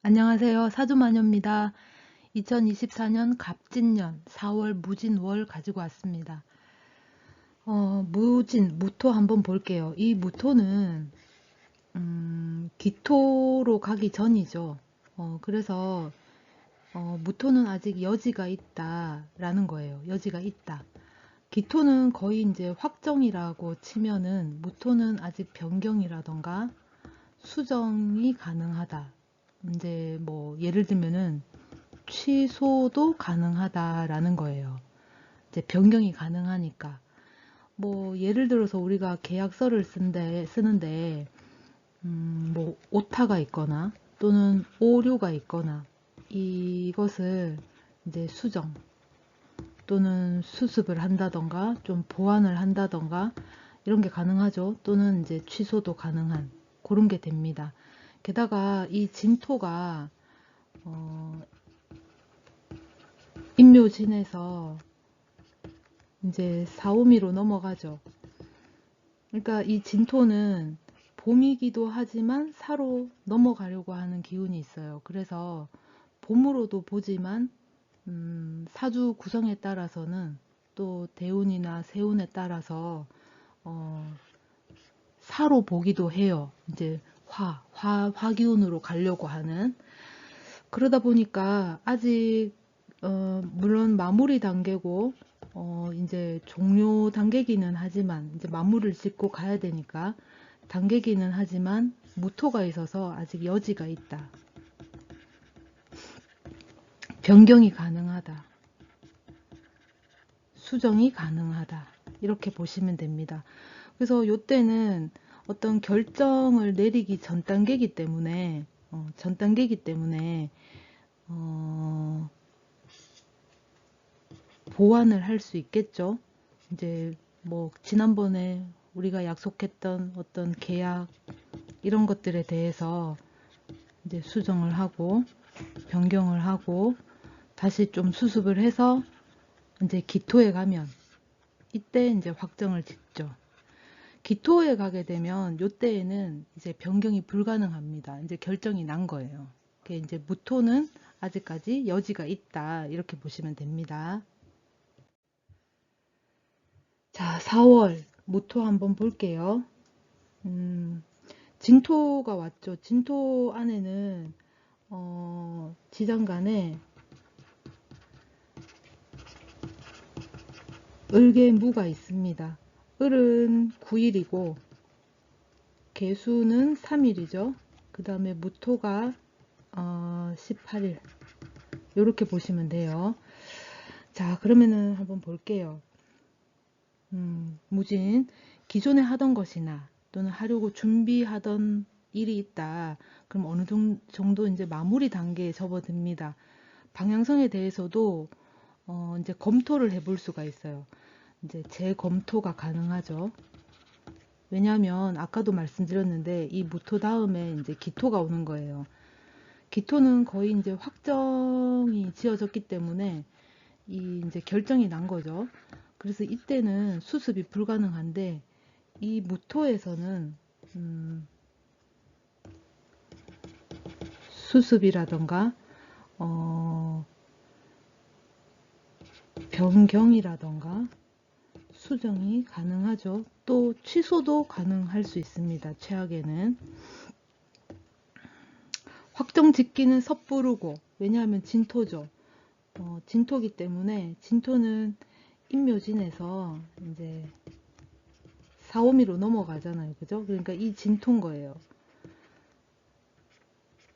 안녕하세요. 사주마녀입니다. 2024년 갑진년 4월 무진월 가지고 왔습니다. 무토 한번 볼게요. 이 무토는 기토로 가기 전이죠. 그래서 무토는 아직 여지가 있다라는 거예요. 여지가 있다. 기토는 거의 이제 확정이라고 치면은 무토는 아직 변경이라던가 수정이 가능하다. 이제 뭐 예를 들면은 취소도 가능하다라는 거예요. 이제 변경이 가능하니까. 뭐 예를 들어서 우리가 계약서를 쓰는데 뭐 오타가 있거나 또는 오류가 있거나 이것을 이제 수정 또는 수습을 한다던가 좀 보완을 한다던가 이런 게 가능하죠. 또는 이제 취소도 가능한 그런 게 됩니다. 게다가 이 진토가 인묘진에서 이제 사오미로 넘어가죠. 그러니까 이 진토는 봄이기도 하지만 사로 넘어가려고 하는 기운이 있어요. 그래서 봄으로도 보지만 사주 구성에 따라서는 또 대운이나 세운에 따라서 사로 보기도 해요. 이제 화기운으로 가려고 하는. 그러다 보니까 아직 물론 마무리 단계고 이제 종료 단계기는 하지만 이제 마무리를 짓고 가야 되니까 단계기는 하지만 무토가 있어서 아직 여지가 있다. 변경이 가능하다. 수정이 가능하다. 이렇게 보시면 됩니다. 그래서 이때는 어떤 결정을 내리기 전 단계이기 때문에 보완을 할 수 있겠죠. 이제 뭐 지난번에 우리가 약속했던 어떤 계약 이런 것들에 대해서 이제 수정을 하고 변경을 하고 다시 좀 수습을 해서 이제 기토에 가면 이때 이제 확정을 짓죠. 기토에 가게 되면 이때에는 이제 변경이 불가능합니다. 이제 결정이 난 거예요. 이제 무토는 아직까지 여지가 있다 이렇게 보시면 됩니다. 자, 4월 무토 한번 볼게요. 진토가 왔죠. 진토 안에는 지장간에 을계 무가 있습니다. 을은 9일이고 계수는 3일이죠. 그 다음에 무토가 18일 이렇게 보시면 돼요. 자, 그러면은 한번 볼게요. 무진 기존에 하던 것이나 또는 하려고 준비하던 일이 있다. 그럼 어느 정도 이제 마무리 단계에 접어듭니다. 방향성에 대해서도 이제 검토를 해볼 수가 있어요. 이제 재검토가 가능하죠. 왜냐하면 아까도 말씀드렸는데 이 무토 다음에 이제 기토가 오는 거예요. 기토는 거의 이제 확정이 지어졌기 때문에 이 이제 결정이 난 거죠. 그래서 이때는 수습이 불가능한데 이 무토에서는 수습이라던가 변경이라던가 수정이 가능하죠. 또 취소도 가능할 수 있습니다. 최악에는 확정 짓기는 섣부르고 왜냐하면 진토죠. 진토기 때문에 진토는 인묘진에서 이제 사오미로 넘어가잖아요. 그죠? 그러니까 이 진토인 거예요.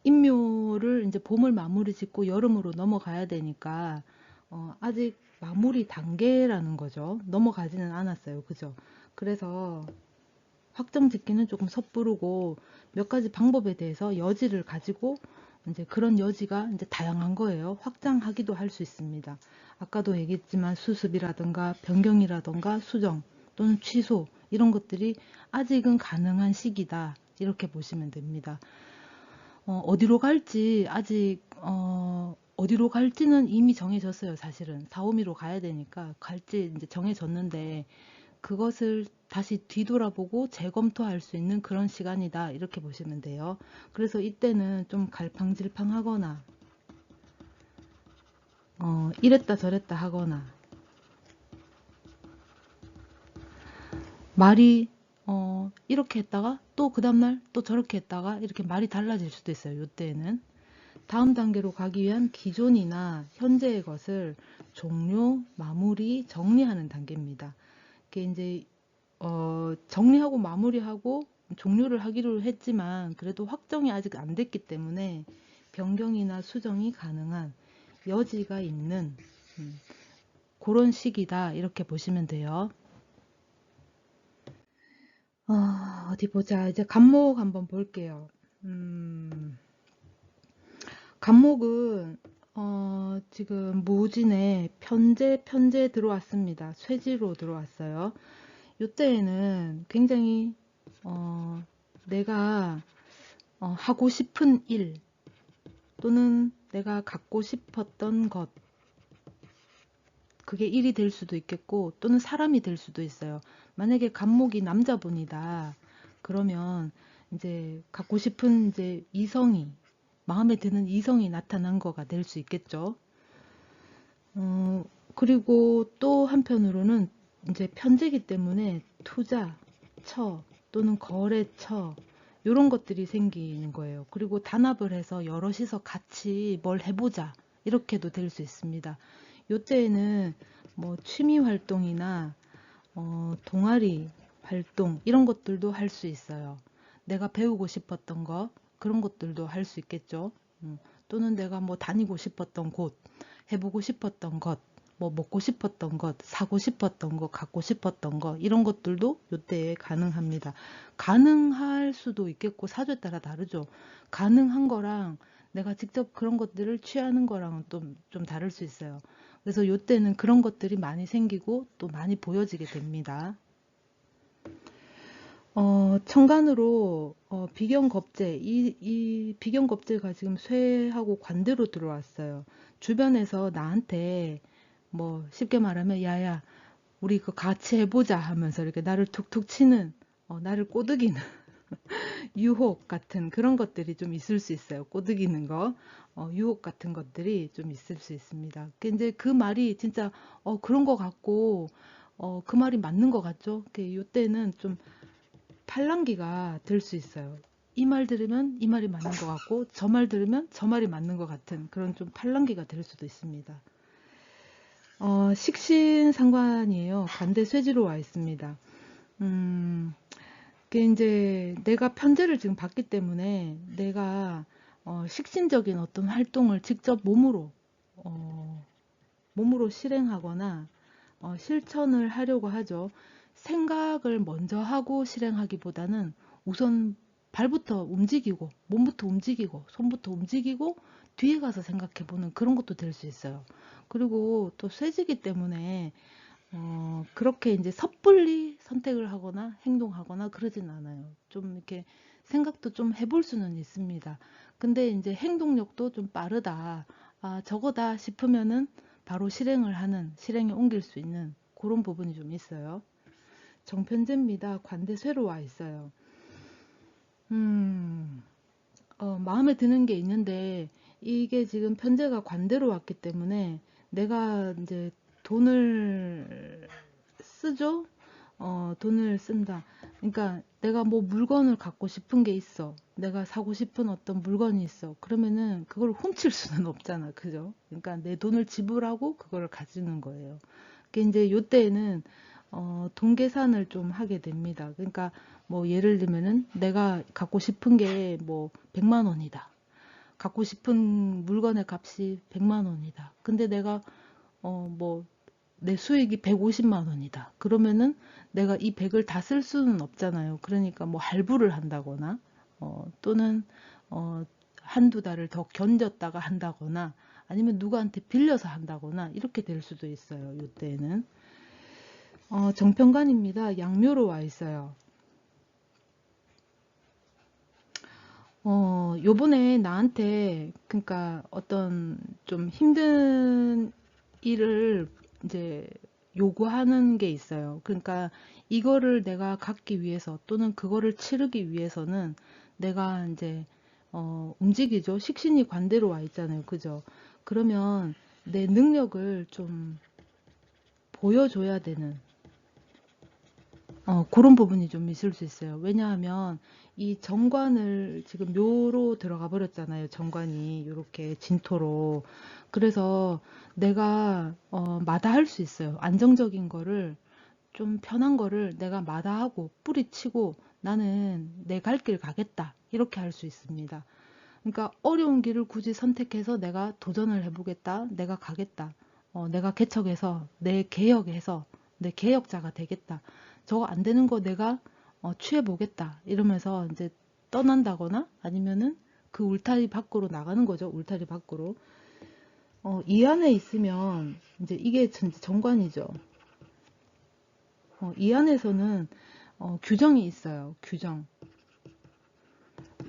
인묘를 이제 봄을 마무리 짓고 여름으로 넘어가야 되니까 아직 마무리 단계라는 거죠. 넘어가지는 않았어요. 그죠? 그래서 확정 짓기는 조금 섣부르고 몇 가지 방법에 대해서 여지를 가지고 이제 그런 여지가 이제 다양한 거예요. 확장하기도 할 수 있습니다. 아까도 얘기했지만 수습이라든가 변경이라든가 수정 또는 취소 이런 것들이 아직은 가능한 시기다. 이렇게 보시면 됩니다. 어디로 갈지 아직 어디로 갈지는 이미 정해졌어요. 사실은 사오미로 가야 되니까 갈지 이제 정해졌는데 그것을 다시 뒤돌아보고 재검토할 수 있는 그런 시간이다. 이렇게 보시면 돼요. 그래서 이때는 좀 갈팡질팡하거나 이랬다 저랬다 하거나 말이 이렇게 했다가 또 그 다음날 또 저렇게 했다가 이렇게 말이 달라질 수도 있어요. 이때는 다음 단계로 가기 위한 기존이나 현재의 것을 종료, 마무리, 정리하는 단계입니다. 이게 이제 정리하고 마무리하고 종료를 하기로 했지만 그래도 확정이 아직 안 됐기 때문에 변경이나 수정이 가능한 여지가 있는 그런 시기다. 이렇게 보시면 돼요. 어디 보자. 이제 간목 한번 볼게요. 간목은 지금 무진에 편제 들어왔습니다. 쇠지로 들어왔어요. 이때에는 굉장히 내가 하고 싶은 일 또는 내가 갖고 싶었던 것, 그게 일이 될 수도 있겠고 또는 사람이 될 수도 있어요. 만약에 간목이 남자분이다 그러면 이제 갖고 싶은 이제 이성이, 마음에 드는 이성이 나타난 거가 될 수 있겠죠. 그리고 또 한편으로는 이제 편제기 때문에 투자, 처 또는 거래처 이런 것들이 생기는 거예요. 그리고 단합을 해서 여럿이서 같이 뭘 해보자 이렇게도 될 수 있습니다. 요때에는 뭐 취미 활동이나 동아리 활동 이런 것들도 할 수 있어요. 내가 배우고 싶었던 거 그런 것들도 할 수 있겠죠. 또는 내가 뭐 다니고 싶었던 곳, 해보고 싶었던 것, 뭐 먹고 싶었던 것, 사고 싶었던 것, 갖고 싶었던 것 이런 것들도 요때에 가능합니다. 가능할 수도 있겠고 사주에 따라 다르죠. 가능한 거랑 내가 직접 그런 것들을 취하는 거랑은 좀 다를 수 있어요. 그래서 요때는 그런 것들이 많이 생기고 또 많이 보여지게 됩니다. 천간으로 비견겁재, 이 비견겁재가 지금 쇠하고 관대로 들어왔어요. 주변에서 나한테 뭐 쉽게 말하면 야야 우리 그 같이 해보자 하면서 이렇게 나를 툭툭 치는 나를 꼬드기는 유혹 같은 그런 것들이 좀 있을 수 있어요. 꼬드기는 거, 유혹 같은 것들이 좀 있을 수 있습니다. 근데 그 말이 진짜 그런 거 같고 그 말이 맞는 것 같죠? 이때는 좀 팔랑귀가 될 수 있어요. 이 말 들으면 이 말이 맞는 것 같고 저 말 들으면 저 말이 맞는 것 같은 그런 좀 팔랑귀가 될 수도 있습니다. 식신상관이에요. 관대 쇠지로 와 있습니다. 그게 이제 내가 편제를 지금 받기 때문에 내가 식신적인 어떤 활동을 직접 몸으로 실행하거나 실천을 하려고 하죠. 생각을 먼저 하고 실행하기보다는 우선 발부터 움직이고 몸부터 움직이고 손부터 움직이고 뒤에 가서 생각해보는 그런 것도 될 수 있어요. 그리고 또 쇠지기 때문에 그렇게 이제 섣불리 선택을 하거나 행동하거나 그러진 않아요. 좀 이렇게 생각도 좀 해볼 수는 있습니다. 근데 이제 행동력도 좀 빠르다. 아, 저거다 싶으면은 바로 실행에 옮길 수 있는 그런 부분이 좀 있어요. 정편제입니다. 관대쇠로 와 있어요. 음, 마음에 드는 게 있는데 이게 지금 편제가 관대로 왔기 때문에 내가 이제 돈을 쓰죠? 돈을 쓴다. 그러니까 내가 뭐 물건을 갖고 싶은 게 있어. 내가 사고 싶은 어떤 물건이 있어. 그러면은 그걸 훔칠 수는 없잖아. 그죠? 그러니까 내 돈을 지불하고 그걸 가지는 거예요. 그 이제 요때에는 돈 계산을 좀 하게 됩니다. 그러니까 뭐 예를 들면은 내가 갖고 싶은 게 뭐 100만 원이다. 갖고 싶은 물건의 값이 100만 원이다. 근데 내가 뭐 내 수익이 150만 원이다. 그러면은 내가 이 100을 다 쓸 수는 없잖아요. 그러니까 뭐 할부를 한다거나 또는 한두 달을 더 견뎠다가 한다거나 아니면 누구한테 빌려서 한다거나 이렇게 될 수도 있어요. 이때는 정편관입니다. 양묘로 와 있어요. 요번에 나한테 그러니까 어떤 좀 힘든 일을 이제 요구하는 게 있어요. 그러니까 이거를 내가 갖기 위해서 또는 그거를 치르기 위해서는 내가 이제 움직이죠. 식신이 관대로 와 있잖아요. 그죠? 그러면 내 능력을 좀 보여줘야 되는 그런 부분이 좀 있을 수 있어요. 왜냐하면 이 정관을 지금 묘로 들어가 버렸잖아요. 정관이 이렇게 진토로. 그래서 내가 마다할 수 있어요. 안정적인 거를 좀 편한 거를 내가 마다하고 뿌리치고 나는 내 갈 길 가겠다. 이렇게 할 수 있습니다. 그러니까 어려운 길을 굳이 선택해서 내가 도전을 해보겠다. 내가 가겠다. 내가 개척해서 내 개혁해서 내 개혁자가 되겠다. 저거 안 되는 거 내가 취해보겠다. 이러면서 이제 떠난다거나 아니면은 그 울타리 밖으로 나가는 거죠. 울타리 밖으로. 이 안에 있으면 이제 이게 진짜 정관이죠. 이 안에서는 규정이 있어요. 규정.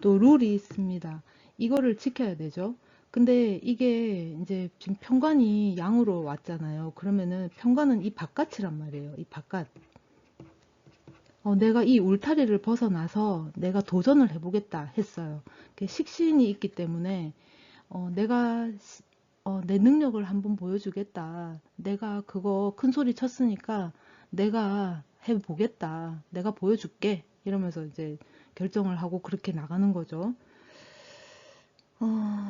또 룰이 있습니다. 이거를 지켜야 되죠. 근데 이게 이제 지금 편관이 양으로 왔잖아요. 그러면은 편관은 이 바깥이란 말이에요. 이 바깥. 내가 이 울타리를 벗어나서 내가 도전을 해보겠다 했어요. 식신이 있기 때문에 내가 내 능력을 한번 보여주겠다. 내가 그거 큰 소리 쳤으니까 내가 해보겠다. 내가 보여줄게. 이러면서 이제 결정을 하고 그렇게 나가는 거죠.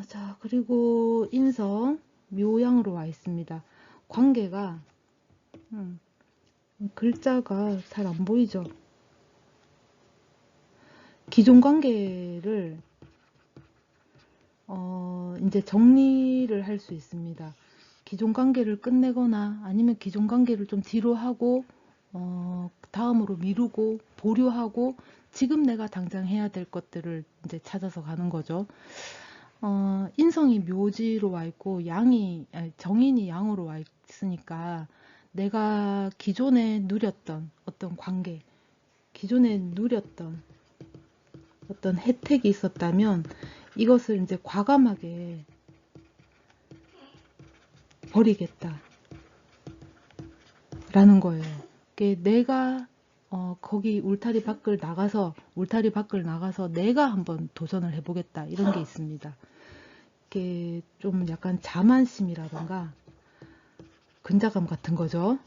자, 그리고 인성 묘양으로 와 있습니다. 관계가 글자가 잘 안 보이죠. 기존 관계를 이제 정리를 할 수 있습니다. 기존 관계를 끝내거나 아니면 기존 관계를 좀 뒤로 하고 다음으로 미루고 보류하고 지금 내가 당장 해야 될 것들을 이제 찾아서 가는 거죠. 인성이 묘지로 와 있고 정인이 양으로 와 있으니까 내가 기존에 누렸던 어떤 관계, 기존에 누렸던 어떤 혜택이 있었다면 이것을 이제 과감하게 버리겠다 라는 거예요. 내가 거기 울타리 밖을 나가서 내가 한번 도전을 해보겠다 이런 게 있습니다. 이게 좀 약간 자만심이라던가 근자감 같은 거죠.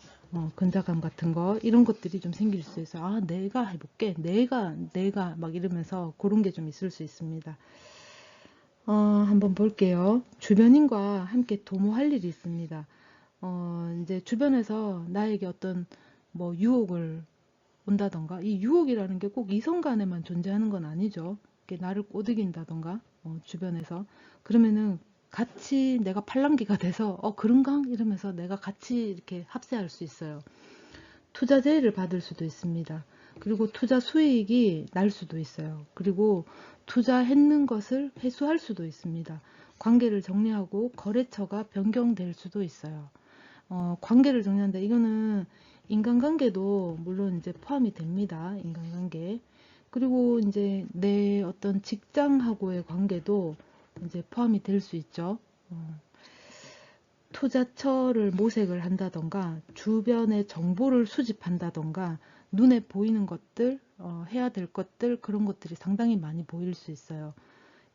근자감 같은 거 이런 것들이 좀 생길 수 있어요. 아, 내가 해볼게. 내가 막 이러면서 그런 게 좀 있을 수 있습니다. 한번 볼게요. 주변인과 함께 도모할 일이 있습니다. 이제 주변에서 나에게 어떤 뭐 유혹을 온다던가, 이 유혹이라는 게 꼭 이성 간에만 존재하는 건 아니죠. 이렇게 나를 꼬드긴다던가, 주변에서. 그러면은 같이 내가 팔랑귀가 돼서, 그런가? 이러면서 내가 같이 이렇게 합세할 수 있어요. 투자 제의를 받을 수도 있습니다. 그리고 투자 수익이 날 수도 있어요. 그리고 투자했는 것을 회수할 수도 있습니다. 관계를 정리하고 거래처가 변경될 수도 있어요. 관계를 정리한다. 이거는 인간관계도 물론 이제 포함이 됩니다. 인간관계. 그리고 이제 내 어떤 직장하고의 관계도 이제 포함이 될 수 있죠. 투자처를 모색을 한다던가 주변의 정보를 수집한다던가 눈에 보이는 것들, 해야 될 것들 그런 것들이 상당히 많이 보일 수 있어요.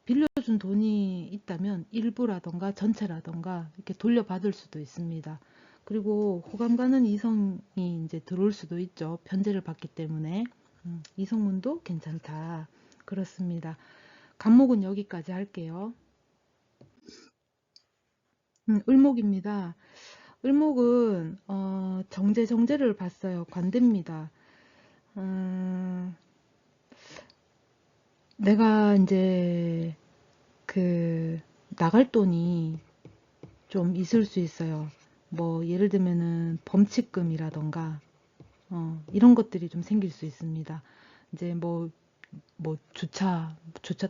빌려준 돈이 있다면 일부라던가 전체라던가 이렇게 돌려받을 수도 있습니다. 그리고 호감 가는 이성이 이제 들어올 수도 있죠. 편제를 받기 때문에. 이성운도 괜찮다. 그렇습니다. 간목은 여기까지 할게요. 을목입니다. 을목은 정제를 봤어요. 관대입니다. 내가 이제 그 나갈 돈이 좀 있을 수 있어요. 뭐 예를 들면은 범칙금이라던가 이런 것들이 좀 생길 수 있습니다. 이제 뭐 주차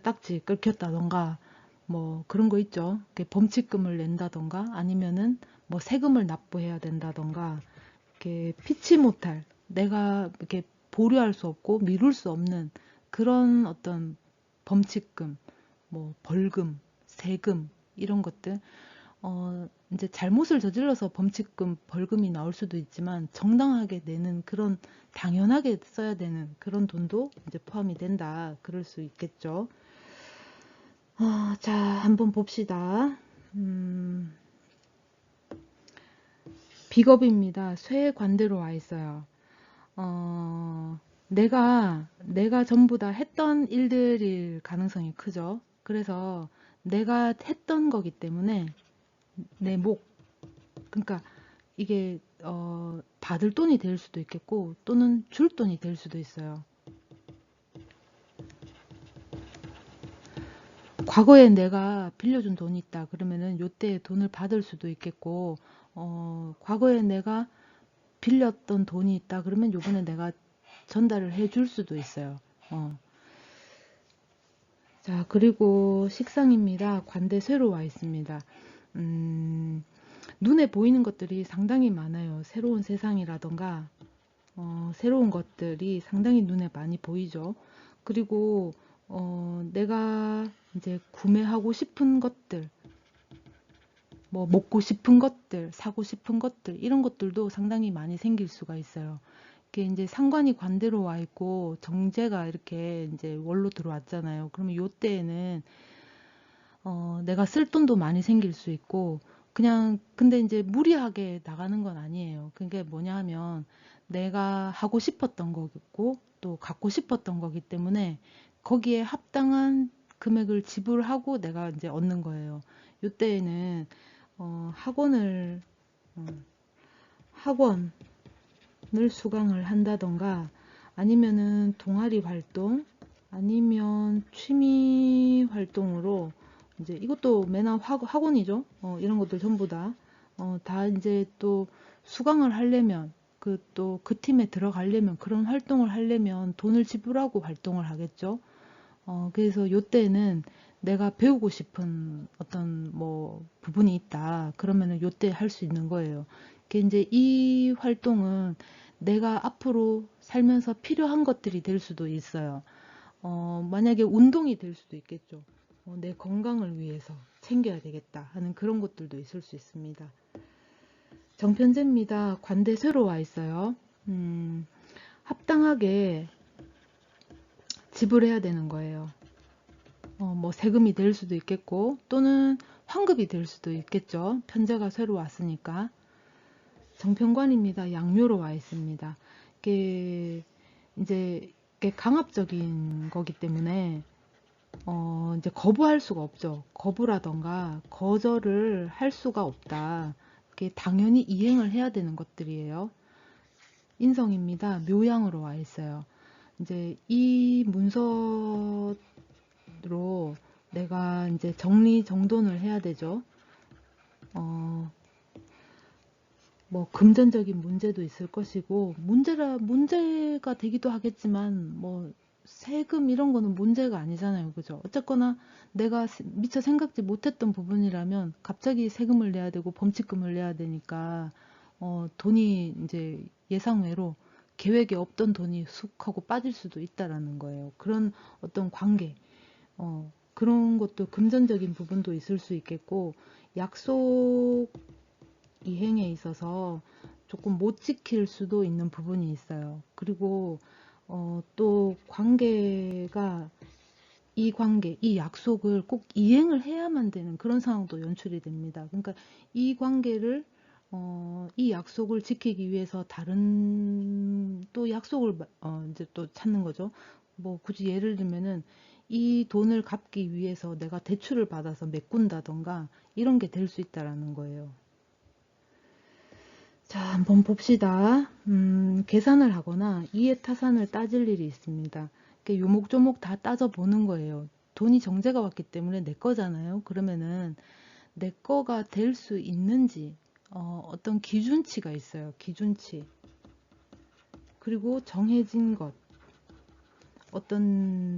딱지 끊겼다던가 뭐 그런 거 있죠. 범칙금을 낸다던가 아니면은 뭐 세금을 납부해야 된다던가 이렇게 피치 못할 내가 이렇게 보류할 수 없고 미룰 수 없는 그런 어떤 범칙금, 뭐 벌금, 세금 이런 것들 이제 잘못을 저질러서 범칙금, 벌금이 나올 수도 있지만 정당하게 내는 그런 당연하게 써야 되는 그런 돈도 이제 포함이 된다. 그럴 수 있겠죠. 자, 한번 봅시다. 비겁입니다. 쇠 관대로 와 있어요. 내가 전부 다 했던 일들일 가능성이 크죠. 그래서 내가 했던 거기 때문에 내 목, 그러니까 이게 받을 돈이 될 수도 있겠고 또는 줄 돈이 될 수도 있어요. 과거에 내가 빌려준 돈이 있다 그러면은 요때 돈을 받을 수도 있겠고 과거에 내가 빌렸던 돈이 있다 그러면 요번에 내가 전달을 해줄 수도 있어요. 자, 그리고 식상입니다. 관대쇠로 와 있습니다. 눈에 보이는 것들이 상당히 많아요. 새로운 세상이라던가 새로운 것들이 상당히 눈에 많이 보이죠. 그리고 내가 이제 구매하고 싶은 것들, 뭐 먹고 싶은 것들, 사고 싶은 것들 이런 것들도 상당히 많이 생길 수가 있어요. 이게 이제 상관이 관대로 와 있고 정제가 이렇게 이제 월로 들어왔잖아요. 그러면 요때에는 내가 쓸 돈도 많이 생길 수 있고 그냥 근데 이제 무리하게 나가는 건 아니에요. 그게 뭐냐 하면 내가 하고 싶었던 거고 또 갖고 싶었던 거기 때문에 거기에 합당한 금액을 지불하고 내가 이제 얻는 거예요. 요때에는 학원을 어, 학원을 수강을 한다던가 아니면은 동아리 활동 아니면 취미 활동으로 이제 이것도 매나 학원이죠. 이런 것들 전부 다 이제 또 수강을 하려면 또 그 팀에 들어가려면 그런 활동을 하려면 돈을 지불하고 활동을 하겠죠. 그래서 요때는 내가 배우고 싶은 어떤 뭐 부분이 있다. 그러면은 요때 할 수 있는 거예요. 그 이제 이 활동은 내가 앞으로 살면서 필요한 것들이 될 수도 있어요. 만약에 운동이 될 수도 있겠죠. 내 건강을 위해서 챙겨야 되겠다 하는 그런 것들도 있을 수 있습니다. 정편제입니다. 관대세로 와 있어요. 합당하게 지불해야 되는 거예요. 뭐 세금이 될 수도 있겠고 또는 환급이 될 수도 있겠죠. 편제가 새로 왔으니까. 정편관입니다. 양묘로 와 있습니다. 이게 이제 이게 강압적인 거기 때문에 이제 거부할 수가 없죠. 거부라던가 거절을 할 수가 없다. 이게 당연히 이행을 해야 되는 것들이에요. 인성입니다. 묘양으로 와 있어요. 이제 이 문서로 내가 이제 정리정돈을 해야 되죠. 뭐 금전적인 문제도 있을 것이고 문제가 되기도 하겠지만 뭐 세금 이런 거는 문제가 아니잖아요. 그죠? 어쨌거나 내가 미처 생각지 못했던 부분이라면 갑자기 세금을 내야 되고 범칙금을 내야 되니까 돈이 이제 예상외로 계획에 없던 돈이 쑥 하고 빠질 수도 있다라는 거예요. 그런 어떤 관계, 그런 것도 금전적인 부분도 있을 수 있겠고 약속 이행에 있어서 조금 못 지킬 수도 있는 부분이 있어요. 그리고 또 관계가 이 관계, 이 약속을 꼭 이행을 해야만 되는 그런 상황도 연출이 됩니다. 그러니까 이 관계를 이 약속을 지키기 위해서 다른 또 약속을 이제 또 찾는 거죠. 뭐 굳이 예를 들면은 이 돈을 갚기 위해서 내가 대출을 받아서 메꾼다던가 이런 게 될 수 있다라는 거예요. 자, 한번 봅시다. 계산을 하거나 이해타산을 따질 일이 있습니다. 이렇게 요목조목 다 따져보는 거예요. 돈이 정제가 왔기 때문에 내 거잖아요. 그러면은 내 거가 될 수 있는지 어떤 기준치가 있어요. 기준치. 그리고 정해진 것.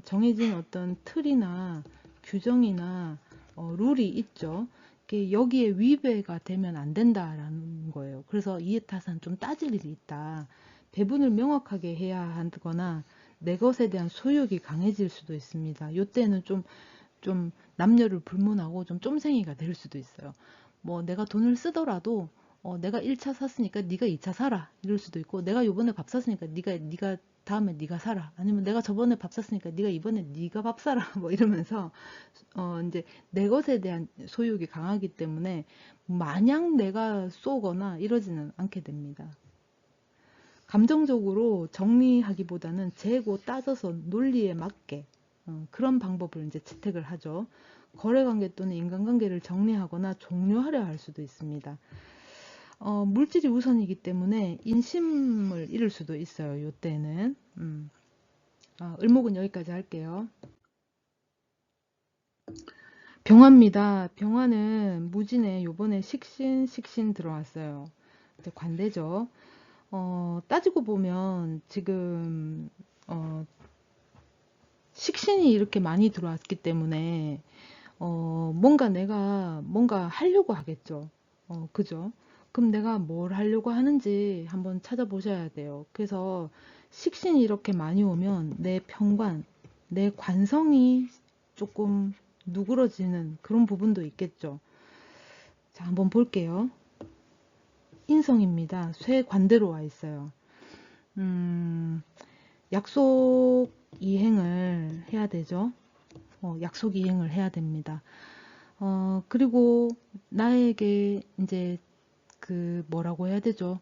정해진 어떤 틀이나 규정이나 룰이 있죠. 여기에 위배가 되면 안 된다라는 거예요. 그래서 이해타산 좀 따질 일이 있다. 배분을 명확하게 해야 하거나 내 것에 대한 소유욕이 강해질 수도 있습니다. 이때는 좀 남녀를 불문하고 좀 쫌생이가 될 수도 있어요. 뭐 내가 돈을 쓰더라도 내가 1차 샀으니까 네가 2차 사라 이럴 수도 있고, 내가 요번에 밥 샀으니까 네가 다음에 네가 사라, 아니면 내가 저번에 밥 샀으니까 네가 이번에 네가 밥 사라 뭐 이러면서 이제 내 것에 대한 소유욕이 강하기 때문에 마냥 내가 쏘거나 이러지는 않게 됩니다. 감정적으로 정리하기보다는 재고 따져서 논리에 맞게 그런 방법을 이제 채택을 하죠. 거래관계 또는 인간관계를 정리하거나 종료하려 할 수도 있습니다. 물질이 우선이기 때문에 인심을 잃을 수도 있어요. 요때는. 을목은 여기까지 할게요. 병화입니다. 병화는 무진에 요번에 식신 들어왔어요. 이제 관대죠. 따지고 보면 지금 식신이 이렇게 많이 들어왔기 때문에 뭔가 내가 뭔가 하려고 하겠죠. 그죠? 그럼 내가 뭘 하려고 하는지 한번 찾아보셔야 돼요. 그래서 식신이 이렇게 많이 오면 내 편관, 내 관성이 조금 누그러지는 그런 부분도 있겠죠. 자, 한번 볼게요. 인성입니다. 쇠 관대로 와 있어요. 약속 이행을 해야 되죠. 약속 이행을 해야 됩니다. 그리고 나에게 이제 그 뭐라고 해야 되죠?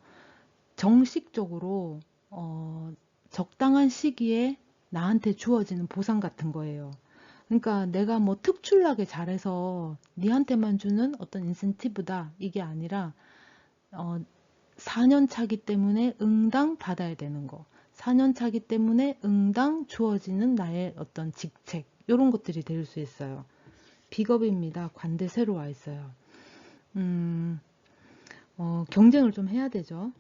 정식적으로 적당한 시기에 나한테 주어지는 보상 같은 거예요. 그러니까 내가 뭐 특출나게 잘해서 니한테만 주는 어떤 인센티브다 이게 아니라 4년 차기 때문에 응당 받아야 되는 거, 4년 차기 때문에 응당 주어지는 나의 어떤 직책, 이런 것들이 될 수 있어요. 비겁입니다. 관대세로 와 있어요. 경쟁을 좀 해야 되죠.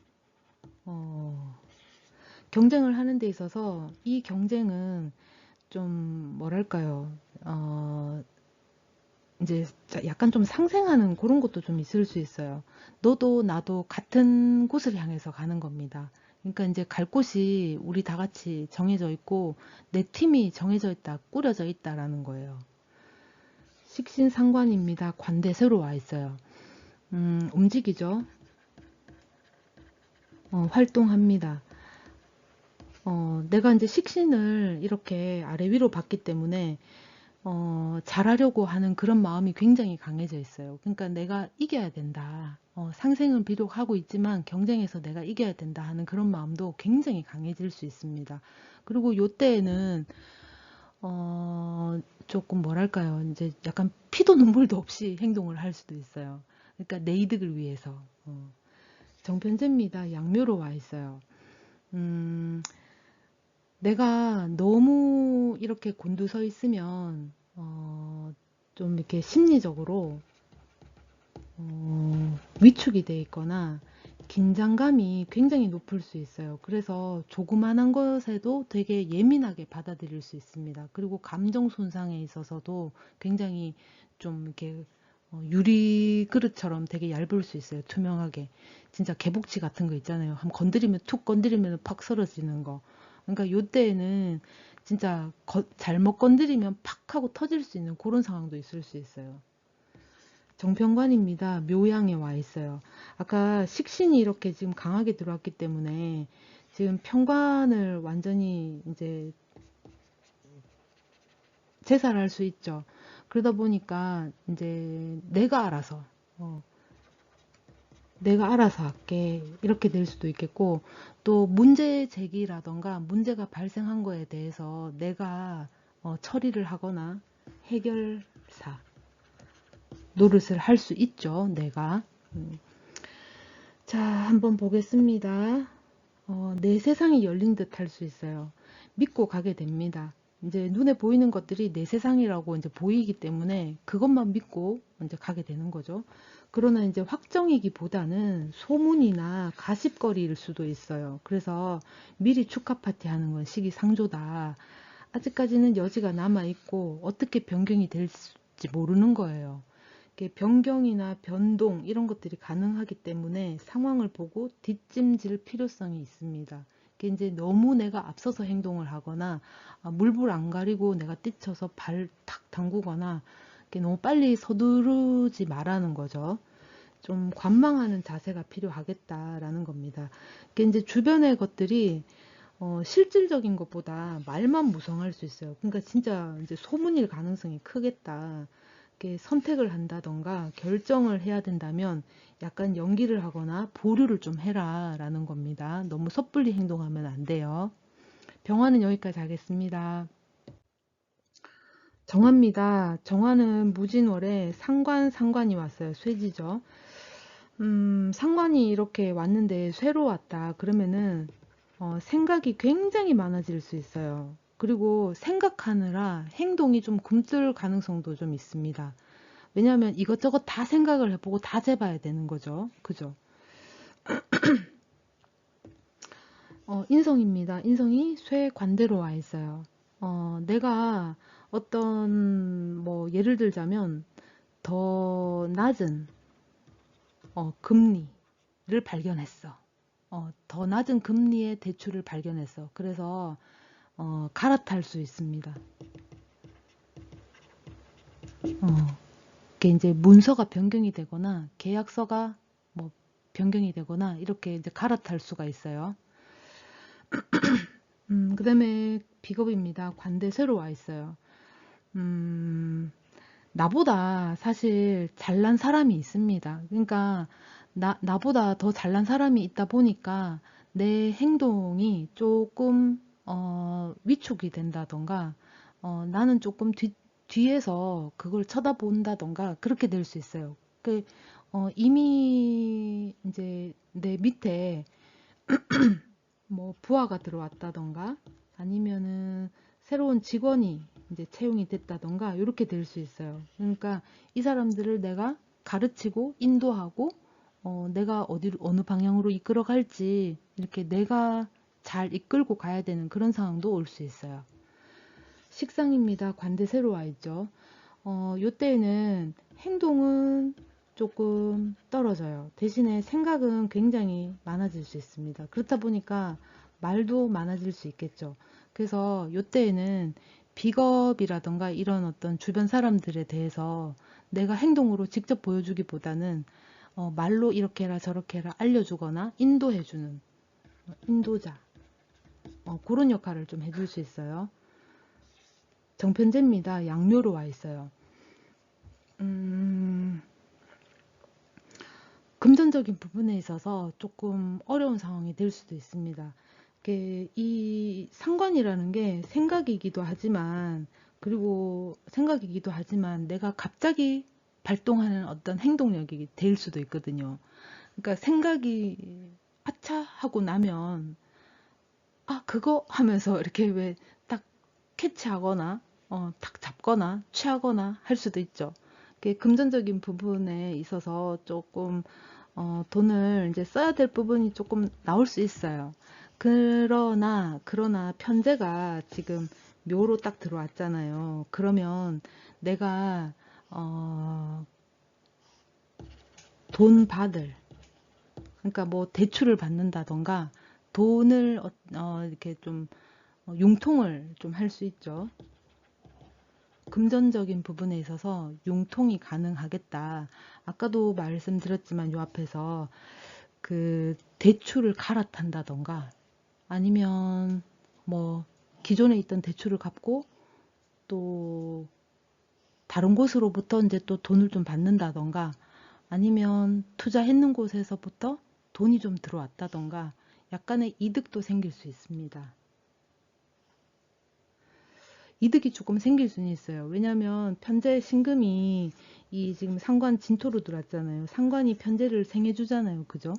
경쟁을 하는 데 있어서 이 경쟁은 좀 뭐랄까요, 이제 약간 좀 상생하는 그런 것도 좀 있을 수 있어요. 너도 나도 같은 곳을 향해서 가는 겁니다. 그러니까 이제 갈 곳이 우리 다 같이 정해져 있고 내 팀이 정해져 있다, 꾸려져 있다라는 거예요. 식신상관입니다. 관대세로 와 있어요. 움직이죠. 활동합니다. 내가 이제 식신을 이렇게 아래 위로 봤기 때문에 잘하려고 하는 그런 마음이 굉장히 강해져 있어요. 그러니까 내가 이겨야 된다. 상생은 비록 하고 있지만 경쟁에서 내가 이겨야 된다 하는 그런 마음도 굉장히 강해질 수 있습니다. 그리고 요때에는 조금 뭐랄까요, 이제 약간 피도 눈물도 없이 행동을 할 수도 있어요. 그러니까 내 이득을 위해서. 정편제입니다. 양묘로 와 있어요. 음, 내가 너무 이렇게 곤두서 있으면 좀 이렇게 심리적으로 위축이 돼 있거나 긴장감이 굉장히 높을 수 있어요. 그래서 조그만한 것에도 되게 예민하게 받아들일 수 있습니다. 그리고 감정 손상에 있어서도 굉장히 좀 이렇게 유리 그릇처럼 되게 얇을 수 있어요. 투명하게. 진짜 개복치 같은 거 있잖아요. 한번 건드리면 툭 건드리면 팍 쓰러지는 거. 그러니까 요때에는 진짜 잘못 건드리면 팍 하고 터질 수 있는 그런 상황도 있을 수 있어요. 정편관입니다. 묘양에 와 있어요. 아까 식신이 이렇게 지금 강하게 들어왔기 때문에 지금 편관을 완전히 이제 제살할 수 있죠. 그러다 보니까 이제 내가 알아서 할게 이렇게 될 수도 있겠고, 또 문제 제기라던가 문제가 발생한 거에 대해서 내가 처리를 하거나 해결사 노릇을 할 수 있죠. 내가. 자, 한번 보겠습니다. 내 세상이 열린 듯 할 수 있어요. 믿고 가게 됩니다. 이제 눈에 보이는 것들이 내 세상이라고 이제 보이기 때문에 그것만 믿고 이제 가게 되는 거죠. 그러나 이제 확정이기보다는 소문이나 가십거리일 수도 있어요. 그래서 미리 축하 파티 하는 건 시기상조다. 아직까지는 여지가 남아 있고 어떻게 변경이 될지 모르는 거예요. 변경이나 변동 이런 것들이 가능하기 때문에 상황을 보고 뒷짐질 필요성이 있습니다. 이제 너무 내가 앞서서 행동을 하거나 물불 안 가리고 내가 뛰쳐서 발 탁 담그거나 너무 빨리 서두르지 말라는 거죠. 좀 관망하는 자세가 필요하겠다라는 겁니다. 그게 이제 주변의 것들이 실질적인 것보다 말만 무성할 수 있어요. 그러니까 진짜 이제 소문일 가능성이 크겠다. 이렇게 선택을 한다던가 결정을 해야 된다면 약간 연기를 하거나 보류를 좀 해라 라는 겁니다. 너무 섣불리 행동하면 안 돼요. 병화는 여기까지 하겠습니다. 정화입니다. 정화는 무진월에 상관이 왔어요. 쇠지죠. 상관이 이렇게 왔는데 쇠로 왔다. 그러면은 생각이 굉장히 많아질 수 있어요. 그리고 생각하느라 행동이 좀 굼뜰 가능성도 좀 있습니다. 왜냐하면 이것저것 다 생각을 해보고 다 재봐야 되는 거죠. 그죠? 인성입니다. 인성이 쇠 관대로 와 있어요. 내가 어떤 뭐 예를 들자면 더 낮은 금리를 발견했어. 더 낮은 금리의 대출을 발견했어. 그래서 갈아탈 수 있습니다. 이게 이제 문서가 변경이 되거나 계약서가 뭐 변경이 되거나 이렇게 이제 갈아탈 수가 있어요. 그 다음에 비겁입니다. 관대세로 와 있어요. 나보다 사실 잘난 사람이 있습니다. 그러니까 나보다 더 잘난 사람이 있다 보니까 내 행동이 조금 위축이 된다던가 나는 조금 뒤에서 그걸 쳐다본다던가 그렇게 될 수 있어요. 이미 이제 내 밑에 뭐 부하가 들어왔다던가 아니면은 새로운 직원이 이제 채용이 됐다던가 이렇게 될 수 있어요. 그러니까 이 사람들을 내가 가르치고 인도하고 내가 어디로 어느 방향으로 이끌어 갈지 이렇게 내가 잘 이끌고 가야 되는 그런 상황도 올 수 있어요. 식상입니다. 관대세로 와 있죠. 요때에는 행동은 조금 떨어져요. 대신에 생각은 굉장히 많아질 수 있습니다. 그렇다 보니까 말도 많아질 수 있겠죠. 그래서 요때에는 비겁이라던가 이런 어떤 주변 사람들에 대해서 내가 행동으로 직접 보여주기보다는 말로 이렇게 해라 저렇게 해라 알려주거나 인도해주는 인도자 그런 역할을 좀 해줄 수 있어요. 정편제입니다. 양묘로 와 있어요. 음, 금전적인 부분에 있어서 조금 어려운 상황이 될 수도 있습니다. 이 상관이라는 게 생각이기도 하지만, 그리고 생각이기도 하지만 내가 갑자기 발동하는 어떤 행동력이 될 수도 있거든요. 그러니까 생각이 아차 하고 나면 아 그거 하면서 이렇게 왜 딱 캐치하거나 탁 잡거나 취하거나 할 수도 있죠. 금전적인 부분에 있어서 조금 돈을 이제 써야 될 부분이 조금 나올 수 있어요. 그러나 편제가 지금 묘로 딱 들어왔잖아요. 그러면 내가 어, 돈 받을 그러니까 뭐 대출을 받는다던가 돈을 이렇게 좀 융통을 좀 할 수 있죠. 금전적인 부분에 있어서 융통이 가능하겠다. 아까도 말씀드렸지만 요 앞에서 그 대출을 갈아탄다던가 아니면 뭐 기존에 있던 대출을 갚고 또 다른 곳으로부터 이제 또 돈을 좀 받는다던가 아니면 투자했는 곳에서부터 돈이 좀 들어왔다던가 약간의 이득도 생길 수 있습니다. 이득이 조금 생길 수는 있어요. 왜냐하면 편제 신금이 이 지금 상관 진토로 들어왔잖아요. 상관이 편제를 생해주잖아요. 그죠?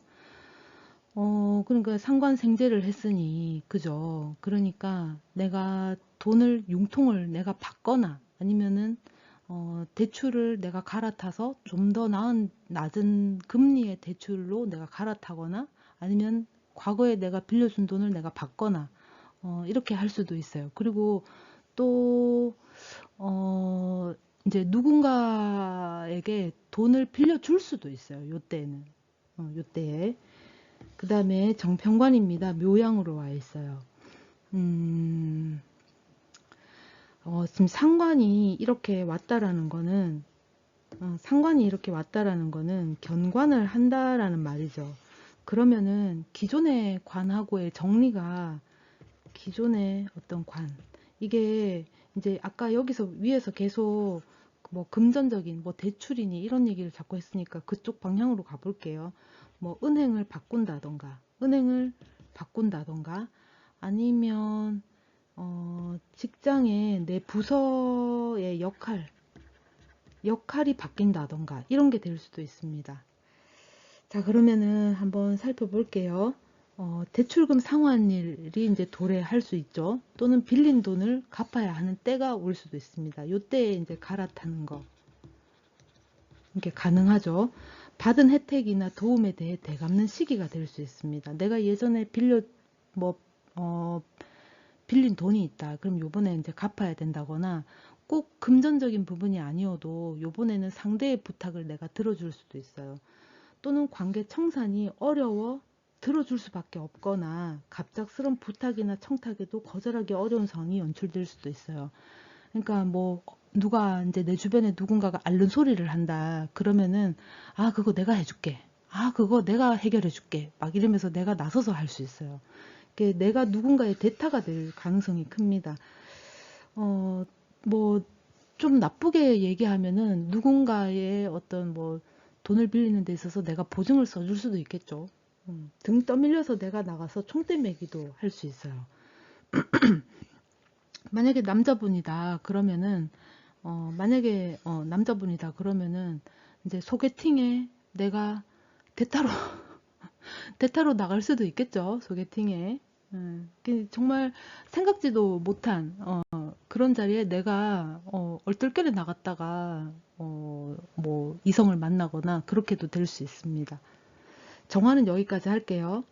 그러니까 상관 생제를 했으니, 그죠? 그러니까 내가 돈을 융통을 내가 받거나 아니면은 대출을 내가 갈아타서 좀 더 낮은 금리의 대출로 내가 갈아타거나 아니면 과거에 내가 빌려준 돈을 내가 받거나 이렇게 할 수도 있어요. 그리고 또 이제 누군가에게 돈을 빌려줄 수도 있어요. 요때는 요때에 그 다음에 정평관입니다. 묘양으로 와 있어요. 지금 상관이 이렇게 왔다라는 거는 상관이 이렇게 왔다라는 거는 견관을 한다라는 말이죠. 그러면은 기존의 관하고의 정리가, 기존의 어떤 관, 이게 이제 아까 여기서 위에서 계속 뭐 금전적인 뭐 대출이니 이런 얘기를 자꾸 했으니까 그쪽 방향으로 가볼게요. 뭐 은행을 바꾼다던가 아니면 직장의 내 부서의 역할이 바뀐다던가 이런 게 될 수도 있습니다. 자, 그러면은 한번 살펴볼게요. 대출금 상환일이 이제 도래할 수 있죠. 또는 빌린 돈을 갚아야 하는 때가 올 수도 있습니다. 요때에 이제 갈아타는 거, 이게 가능하죠. 받은 혜택이나 도움에 대해 되갚는 시기가 될 수 있습니다. 내가 예전에 뭐, 어, 빌린 돈이 있다. 그럼 요번에 이제 갚아야 된다거나 꼭 금전적인 부분이 아니어도 요번에는 상대의 부탁을 내가 들어줄 수도 있어요. 또는 관계 청산이 어려워 들어줄 수밖에 없거나 갑작스런 부탁이나 청탁에도 거절하기 어려운 상황이 연출될 수도 있어요. 그러니까 뭐 누가 이제 내 주변에 누군가가 앓는 소리를 한다. 그러면은 아 그거 내가 해줄게. 아 그거 내가 해결해 줄게. 막 이러면서 내가 나서서 할 수 있어요. 내가 누군가의 대타가 될 가능성이 큽니다. 뭐 좀 나쁘게 얘기하면은 누군가의 어떤 뭐 돈을 빌리는 데 있어서 내가 보증을 써줄 수도 있겠죠. 등 떠밀려서 내가 나가서 총대 매기도 할 수 있어요. 만약에 남자분이다 그러면은 만약에 남자분이다 그러면은 이제 소개팅에 내가 대타로 대타로 나갈 수도 있겠죠. 소개팅에. 정말 생각지도 못한 그런 자리에 내가 얼떨결에 나갔다가 뭐 이성을 만나거나 그렇게도 될 수 있습니다. 정화는 여기까지 할게요.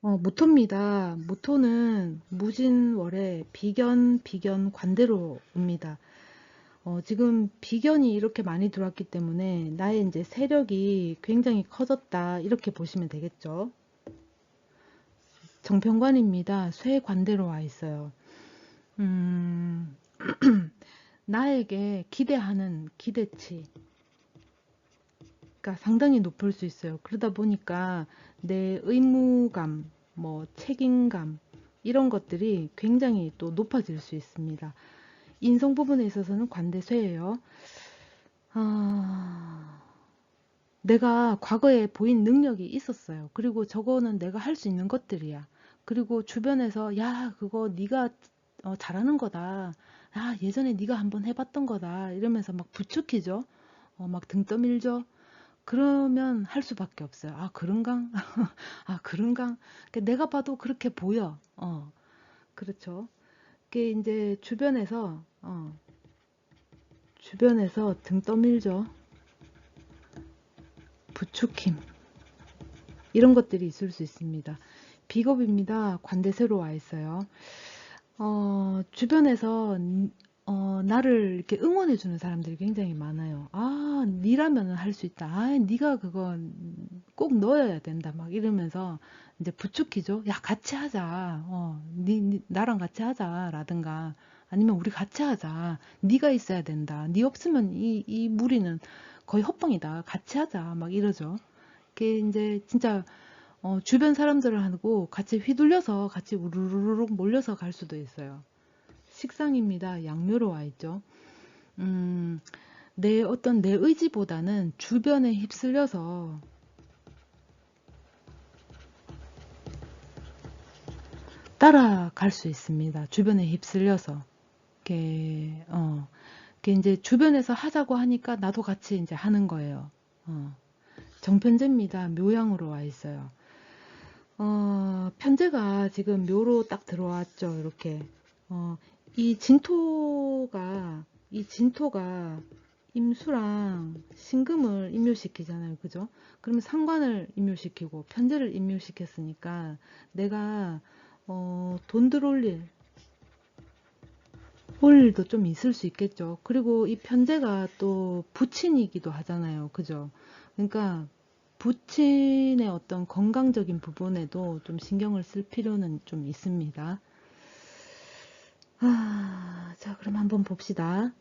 무토입니다. 무토는 무진월의 비견 관대로입니다. 지금 비견이 이렇게 많이 들어왔기 때문에 나의 이제 세력이 굉장히 커졌다 이렇게 보시면 되겠죠. 정편관입니다. 쇠 관대로 와 있어요. 음, 나에게 기대하는 기대치가 상당히 높을 수 있어요. 그러다 보니까 내 의무감, 뭐 책임감 이런 것들이 굉장히 또 높아질 수 있습니다. 인성 부분에 있어서는 관대쇠예요. 아, 내가 과거에 보인 능력이 있었어요. 그리고 저거는 내가 할 수 있는 것들이야. 그리고 주변에서 야 그거 네가 잘하는 거다. 야 예전에 네가 한번 해봤던 거다. 이러면서 막 부추기죠. 막 등 떠밀죠. 그러면 할 수밖에 없어요. 아 그런가? 아 그런가? 내가 봐도 그렇게 보여. 그렇죠. 그게 이제 주변에서 등 떠밀죠. 부추김. 이런 것들이 있을 수 있습니다. 비겁입니다. 관대세로 와 있어요. 주변에서 나를 이렇게 응원해주는 사람들이 굉장히 많아요. 아, 니라면 할 수 있다. 아, 니가 그거 꼭 넣어야 된다. 막 이러면서 이제 부추기죠. 야, 같이 하자. 나랑 같이 하자. 라든가 아니면 우리 같이 하자. 니가 있어야 된다. 니 없으면 이 무리는 거의 헛방이다. 같이 하자. 막 이러죠. 그게 이제 진짜 주변 사람들을 하고 같이 휘둘려서 같이 우르르륵 몰려서 갈 수도 있어요. 식상입니다. 양묘로 와 있죠. 음, 내 의지보다는 주변에 휩쓸려서 따라갈 수 있습니다. 주변에 휩쓸려서. 이게 이제 주변에서 하자고 하니까 나도 같이 이제 하는 거예요. 정편제입니다. 묘양으로 와 있어요. 편제가 지금 묘로 딱 들어왔죠. 이렇게. 어, 이 진토가 임수랑 신금을 임묘시키잖아요. 그죠? 그러면 상관을 임묘시키고 편제를 임묘시켰으니까 내가 돈 들어올 일도 좀 있을 수 있겠죠. 그리고 이 편제가 또 부친이기도 하잖아요. 그죠? 그러니까 부친의 어떤 건강적인 부분에도 좀 신경을 쓸 필요는 좀 있습니다. 자, 그럼 한번 봅시다.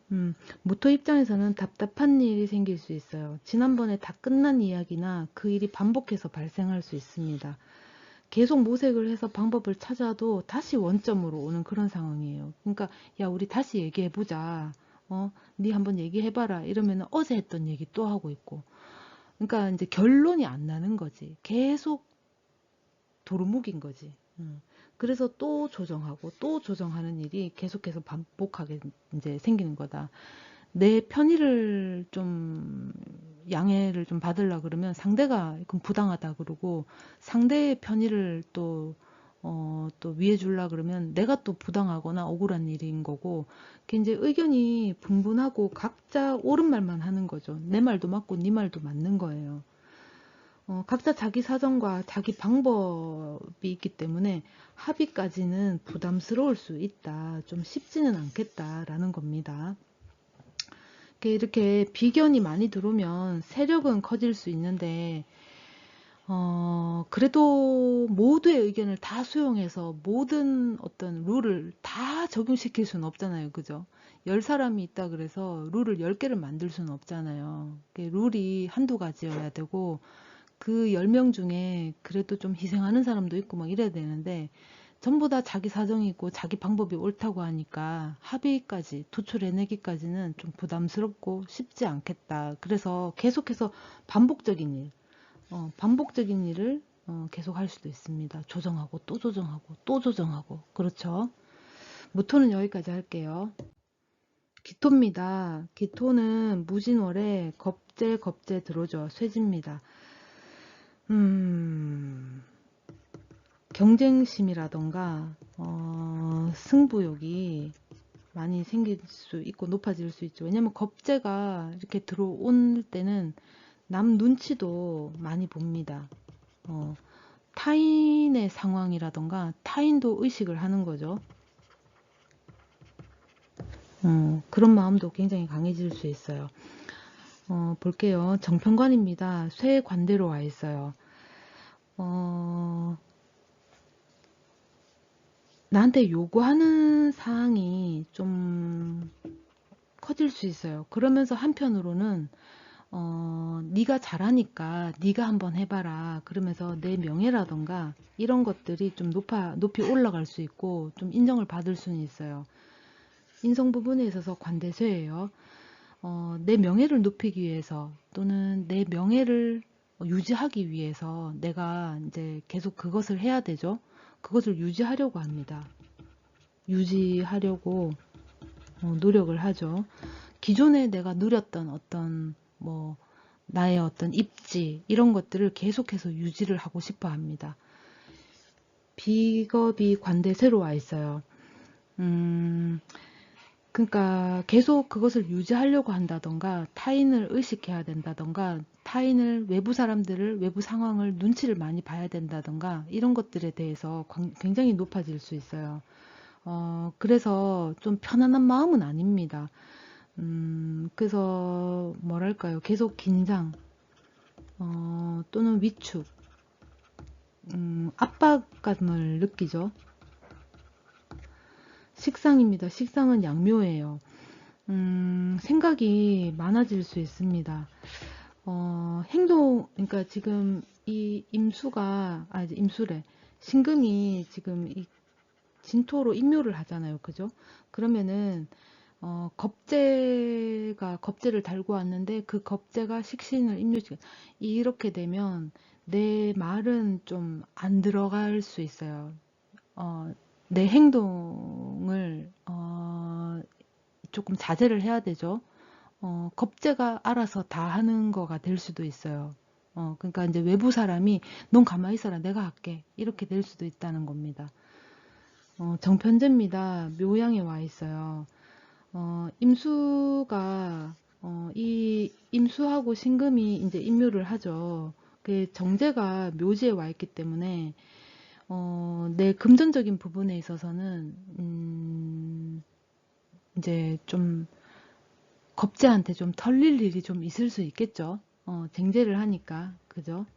모토 입장에서는 답답한 일이 생길 수 있어요. 지난번에 다 끝난 이야기나 그 일이 반복해서 발생할 수 있습니다. 계속 모색을 해서 방법을 찾아도 다시 원점으로 오는 그런 상황이에요. 그러니까 야, 우리 다시 얘기해보자. 네 한번 얘기해봐라. 이러면 어제 했던 얘기 또 하고 있고. 그러니까 이제 결론이 안 나는 거지. 계속 도루묵인 거지. 그래서 또 조정하고 또 조정하는 일이 계속해서 반복하게 이제 생기는 거다. 내 편의를 좀 양해를 좀 받으려 그러면 상대가 그럼 부당하다 그러고 상대의 편의를 또 위해 주려 그러면 내가 또 부당하거나 억울한 일인 거고 그게 이제 의견이 분분하고 각자 옳은 말만 하는 거죠. 내 말도 맞고 네 말도 맞는 거예요. 각자 자기 사정과 자기 방법이 있기 때문에 합의까지는 부담스러울 수 있다. 좀 쉽지는 않겠다라는 겁니다. 이렇게 비견이 많이 들어오면 세력은 커질 수 있는데, 그래도 모두의 의견을 다 수용해서 모든 어떤 룰을 다 적용시킬 수는 없잖아요. 그죠? 10사람이 있다 그래서 룰을 10개를 만들 수는 없잖아요. 룰이 한두 가지여야 되고, 그 10명 중에 그래도 좀 희생하는 사람도 있고 막 이래야 되는데 전부 다 자기 사정이 있고 자기 방법이 옳다고 하니까 합의까지 도출해내기까지는 좀 부담스럽고 쉽지 않겠다. 그래서 계속해서 반복적인 반복적인 일을 계속 할 수도 있습니다. 조정하고 또 조정하고 또 조정하고 그렇죠. 무토는 여기까지 할게요. 기토입니다. 기토는 무진월에 겁재 들어오죠. 쇠집니다. 음, 경쟁심이라던가 승부욕이 많이 생길 수 있고 높아질 수 있죠. 왜냐면 겁재가 이렇게 들어올 때는 남 눈치도 많이 봅니다. 어, 타인의 상황이라던가 타인도 의식을 하는 거죠. 그런 마음도 굉장히 강해질 수 있어요. 볼게요. 정편관입니다. 쇠 관대로 와 있어요. 어, 나한테 요구하는 사항이 좀 커질 수 있어요. 그러면서 한편으로는 네가 잘하니까 네가 한번 해봐라. 그러면서 내 명예라던가 이런 것들이 좀 높이 올라갈 수 있고 좀 인정을 받을 수는 있어요. 인성 부분에 있어서 관대쇄예요. 내 명예를 높이기 위해서 또는 내 명예를 유지하기 위해서 내가 이제 계속 그것을 해야 되죠. 그것을 유지하려고 합니다. 유지하려고 노력을 하죠. 기존에 내가 누렸던 어떤 뭐 나의 어떤 입지 이런 것들을 계속해서 유지를 하고 싶어 합니다. 비겁이 관대세로 와 있어요. 그러니까 계속 그것을 유지하려고 한다던가 타인을 의식해야 된다던가 타인을 외부 사람들을 외부 상황을 눈치를 많이 봐야 된다던가 이런 것들에 대해서 굉장히 높아질 수 있어요. 그래서 좀 편안한 마음은 아닙니다. 그래서 뭐랄까요? 계속 긴장, 또는 위축, 압박감을 느끼죠. 식상입니다. 식상은 양묘예요. 생각이 많아질 수 있습니다. 그러니까 지금 이 임수래. 신금이 지금 이 진토로 임묘를 하잖아요. 그죠? 그러면은 겁재를 달고 왔는데 그 겁재가 식신을 임묘시 이렇게 되면 내 말은 좀 안 들어갈 수 있어요. 내 행동을 조금 자제를 해야 되죠. 겁재가 알아서 다 하는 거가 될 수도 있어요. 그러니까 이제 외부 사람이 넌 가만히 있어라 내가 할게 이렇게 될 수도 있다는 겁니다. 정편제입니다. 묘양에 와 있어요. 임수가 이 임수하고 신금이 이제 임묘를 하죠. 그 정제가 묘지에 와 있기 때문에 내 금전적인 부분에 있어서는 이제 좀 겁재한테 좀 털릴 일이 좀 있을 수 있겠죠. 쟁제를 하니까 그죠?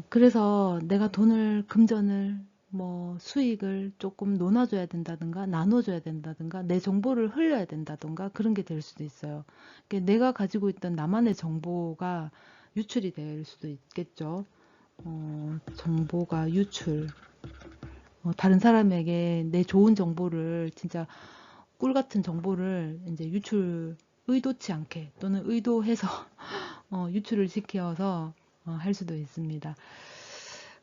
그래서 내가 금전을 뭐 수익을 조금 나눠줘야 된다든가 나눠줘야 된다든가 내 정보를 흘려야 된다든가 그런 게 될 수도 있어요. 내가 가지고 있던 나만의 정보가 유출이 될 수도 있겠죠. 정보가 유출. 다른 사람에게 내 좋은 정보를 진짜 꿀 같은 정보를 이제 유출 의도치 않게 또는 의도해서 유출을 시켜서 할 수도 있습니다.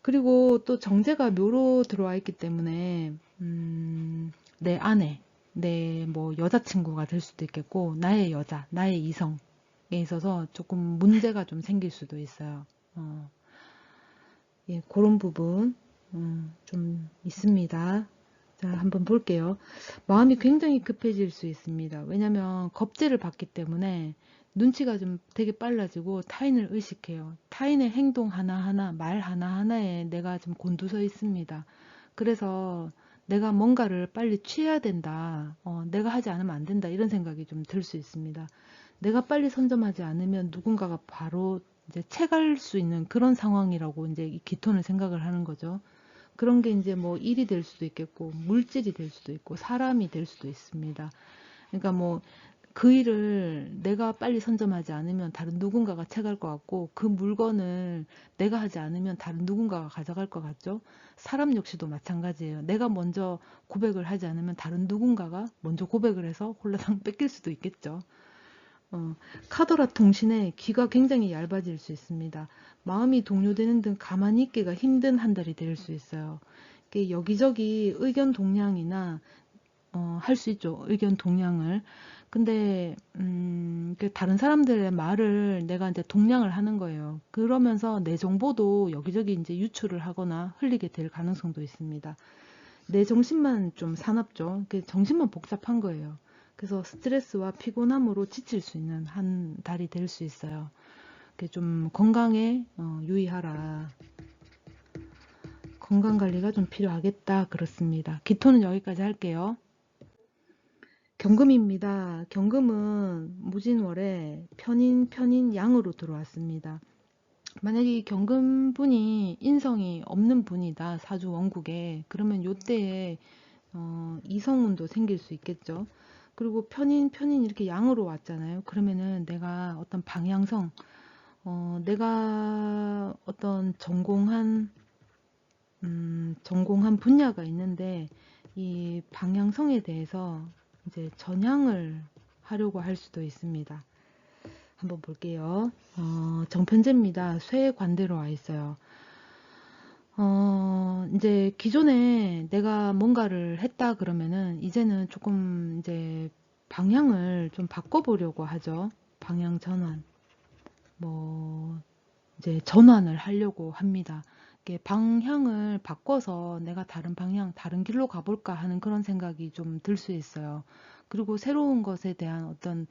그리고 또 정제가 묘로 들어와 있기 때문에 내 아내, 내 뭐 여자친구가 될 수도 있겠고 나의 여자, 나의 이성에 있어서 조금 문제가 좀 생길 수도 있어요. 예, 그런 부분 좀 있습니다. 자, 한번 볼게요. 마음이 굉장히 급해질 수 있습니다. 왜냐면 겁제를 받기 때문에 눈치가 좀 되게 빨라지고 타인을 의식해요. 타인의 행동 하나하나, 말 하나하나에 내가 좀 곤두서 있습니다. 그래서 내가 뭔가를 빨리 취해야 된다. 내가 하지 않으면 안 된다. 이런 생각이 좀 들 수 있습니다. 내가 빨리 선점하지 않으면 누군가가 바로 이제 채갈 수 있는 그런 상황이라고 이제 이 기톤을 생각을 하는 거죠. 그런 게 이제 뭐 일이 될 수도 있겠고, 물질이 될 수도 있고, 사람이 될 수도 있습니다. 그러니까 뭐 그 일을 내가 빨리 선점하지 않으면 다른 누군가가 채갈 것 같고, 그 물건을 내가 하지 않으면 다른 누군가가 가져갈 것 같죠? 사람 역시도 마찬가지예요. 내가 먼저 고백을 하지 않으면 다른 누군가가 먼저 고백을 해서 홀라당 뺏길 수도 있겠죠. 카더라 통신에 귀가 굉장히 얇아질 수 있습니다. 마음이 동요되는 등 가만히 있기가 힘든 한 달이 될 수 있어요. 여기저기 의견 동량이나 할 수 있죠. 의견 동량을. 근데 다른 사람들의 말을 내가 이제 동량을 하는 거예요. 그러면서 내 정보도 여기저기 이제 유출을 하거나 흘리게 될 가능성도 있습니다. 내 정신만 좀 사납죠. 정신만 복잡한 거예요. 그래서 스트레스와 피곤함으로 지칠 수 있는 한 달이 될 수 있어요. 좀 건강에 유의하라. 건강 관리가 좀 필요하겠다. 그렇습니다. 기토는 여기까지 할게요. 경금입니다. 경금은 무진월에 편인 양으로 들어왔습니다. 만약에 이 경금분이 인성이 없는 분이다. 사주 원국에. 그러면 요때에 이성운도 생길 수 있겠죠. 그리고 편인 이렇게 양으로 왔잖아요. 그러면은 내가 어떤 방향성, 내가 어떤 전공한 분야가 있는데 이 방향성에 대해서 이제 전향을 하려고 할 수도 있습니다. 한번 볼게요. 정편제입니다. 쇠 관대로 와 있어요. 이제 기존에 내가 뭔가를 했다 그러면은 이제는 조금 이제 방향을 좀 바꿔보려고 하죠. 방향 전환. 뭐, 이제 전환을 하려고 합니다. 이게 방향을 바꿔서 내가 다른 방향, 다른 길로 가볼까 하는 그런 생각이 좀 들 수 있어요. 그리고 새로운 것에 대한 어떤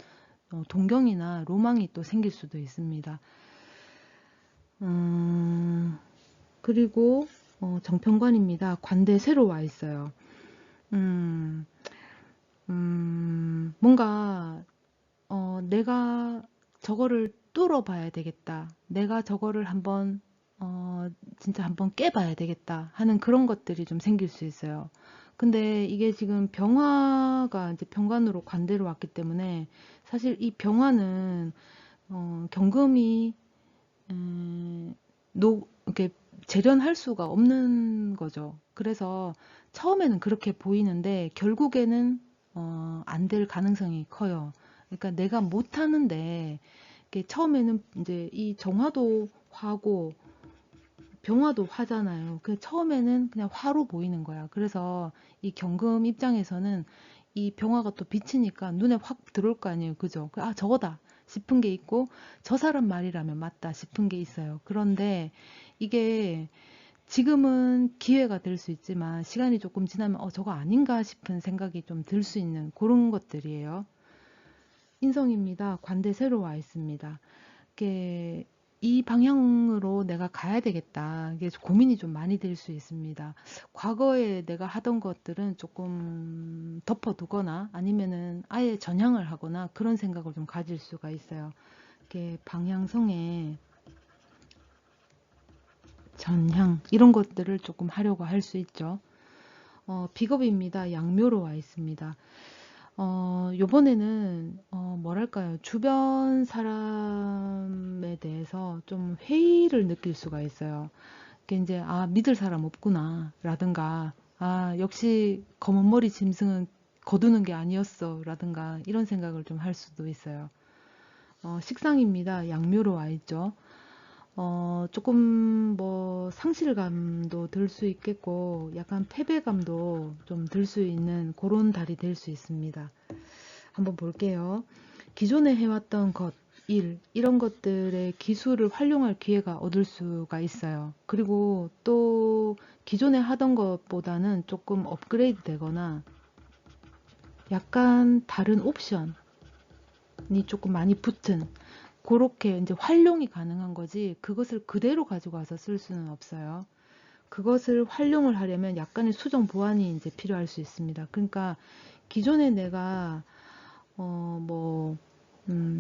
동경이나 로망이 또 생길 수도 있습니다. 그리고 정편관입니다. 관대 새로 와 있어요. 음, 뭔가 내가 저거를 뚫어봐야 되겠다. 내가 저거를 한번 진짜 한번 깨봐야 되겠다 하는 그런 것들이 좀 생길 수 있어요. 근데 이게 지금 병화가 이제 병관으로 관대로 왔기 때문에 사실 이 병화는 경금이 이렇게 재련할 수가 없는 거죠. 그래서 처음에는 그렇게 보이는데 결국에는 안 될 가능성이 커요. 그러니까 내가 못하는데 처음에는 이제 이 정화도 화고 병화도 화잖아요. 그 처음에는 그냥 화로 보이는 거야. 그래서 이 경금 입장에서는 이 병화가 또 비치니까 눈에 확 들어올 거 아니에요. 그죠? 아, 저거다 싶은 게 있고 저 사람 말이라면 맞다 싶은 게 있어요. 그런데 이게 지금은 기회가 될 수 있지만 시간이 조금 지나면 저거 아닌가 싶은 생각이 좀 들 수 있는 그런 것들이에요. 인성입니다. 관대 새로 와 있습니다. 이게 이 방향으로 내가 가야 되겠다. 이게 고민이 좀 많이 될 수 있습니다. 과거에 내가 하던 것들은 조금 덮어두거나 아니면은 아예 전향을 하거나 그런 생각을 좀 가질 수가 있어요. 이렇게 전향 이런 것들을 조금 하려고 할 수 있죠. 비겁입니다. 양묘로 와 있습니다. 요번에는 뭐랄까요, 주변 사람에 대해서 좀 회의를 느낄 수가 있어요. 이게 이제 믿을 사람 없구나 라든가, 역시 검은 머리 짐승은 거두는 게 아니었어 라든가, 이런 생각을 좀 할 수도 있어요. 식상입니다. 양묘로 와 있죠. 조금 뭐 상실감도 들 수 있겠고, 약간 패배감도 좀 들 수 있는 그런 달이 될 수 있습니다. 한번 볼게요. 기존에 해왔던 것, 일, 이런 것들의 기술을 활용할 기회가 얻을 수가 있어요. 그리고 또 기존에 하던 것보다는 조금 업그레이드 되거나 약간 다른 옵션이 조금 많이 붙은, 그렇게 이제 활용이 가능한 거지, 그것을 그대로 가지고 와서 쓸 수는 없어요. 그것을 활용을 하려면 약간의 수정 보완이 이제 필요할 수 있습니다. 그러니까 기존에 내가 뭐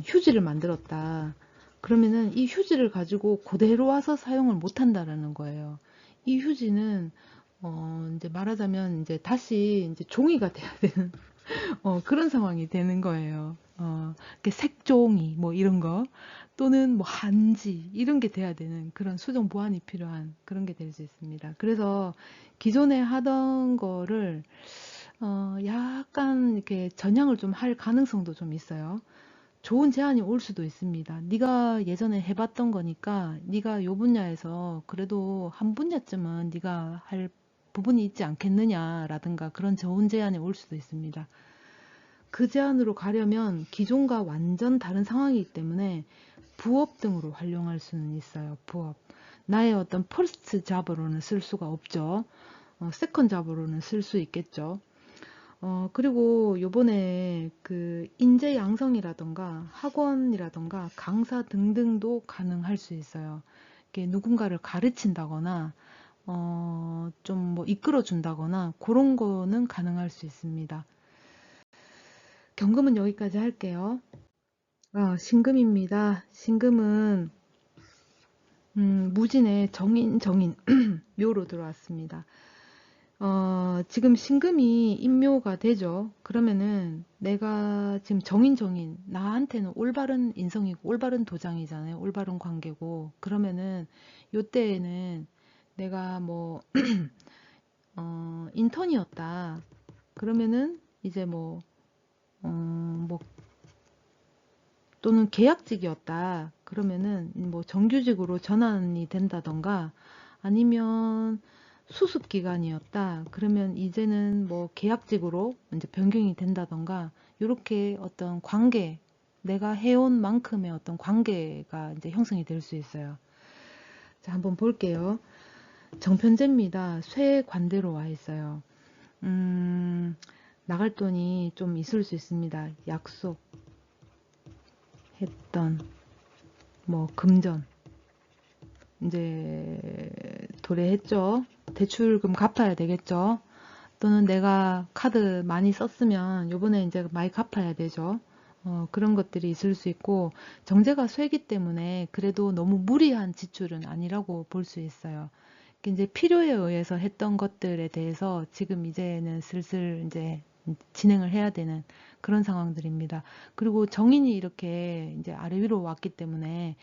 휴지를 만들었다. 그러면은 이 휴지를 가지고 그대로 와서 사용을 못 한다라는 거예요. 이 휴지는 이제 말하자면 이제 다시 이제 종이가 돼야 되는 그런 상황이 되는 거예요. 이렇게 색종이 뭐 이런 거, 또는 뭐 한지 이런 게 돼야 되는 그런 수정 보완이 필요한 그런 게 될 수 있습니다. 그래서 기존에 하던 거를 약간 이렇게 전향을 좀 할 가능성도 좀 있어요. 좋은 제안이 올 수도 있습니다. 네가 예전에 해봤던 거니까 네가 요 분야에서 그래도 한 분야쯤은 네가 할 부분이 있지 않겠느냐라든가, 그런 좋은 제안이 올 수도 있습니다. 그 제안으로 가려면 기존과 완전 다른 상황이기 때문에 부업 등으로 활용할 수는 있어요. 부업. 나의 어떤 퍼스트 잡으로는 쓸 수가 없죠. 세컨 잡으로는 쓸 수 있겠죠. 그리고 요번에 그 인재 양성이라던가 학원이라던가 강사 등등도 가능할 수 있어요. 이게 누군가를 가르친다거나, 좀 뭐 이끌어 준다거나, 그런 거는 가능할 수 있습니다. 경금은 여기까지 할게요. 신금입니다. 신금은, 무진의 정인, 묘로 들어왔습니다. 지금 신금이 인묘가 되죠. 그러면은 내가 지금 정인, 나한테는 올바른 인성이고 올바른 도장이잖아요. 올바른 관계고. 그러면은 요때에는 내가 뭐 인턴이었다. 그러면은 이제 뭐 또는 계약직이었다. 그러면은 뭐 정규직으로 전환이 된다던가, 아니면 수습 기간이었다. 그러면 이제는 뭐 계약직으로 이제 변경이 된다던가, 이렇게 어떤 관계, 내가 해온 만큼의 어떤 관계가 이제 형성이 될 수 있어요. 자, 한번 볼게요. 정편제입니다. 쇠 관대로 와 있어요. 나갈 돈이 좀 있을 수 있습니다. 약속했던 뭐 금전 이제 도래했죠. 대출금 갚아야 되겠죠. 또는 내가 카드 많이 썼으면 요번에 이제 많이 갚아야 되죠. 그런 것들이 있을 수 있고, 정제가 쇠기 때문에 그래도 너무 무리한 지출은 아니라고 볼 수 있어요. 이제 필요에 의해서 했던 것들에 대해서 지금 이제는 슬슬 이제 진행을 해야 되는 그런 상황들입니다. 그리고 정인이 이렇게 이제 아래 위로 왔기 때문에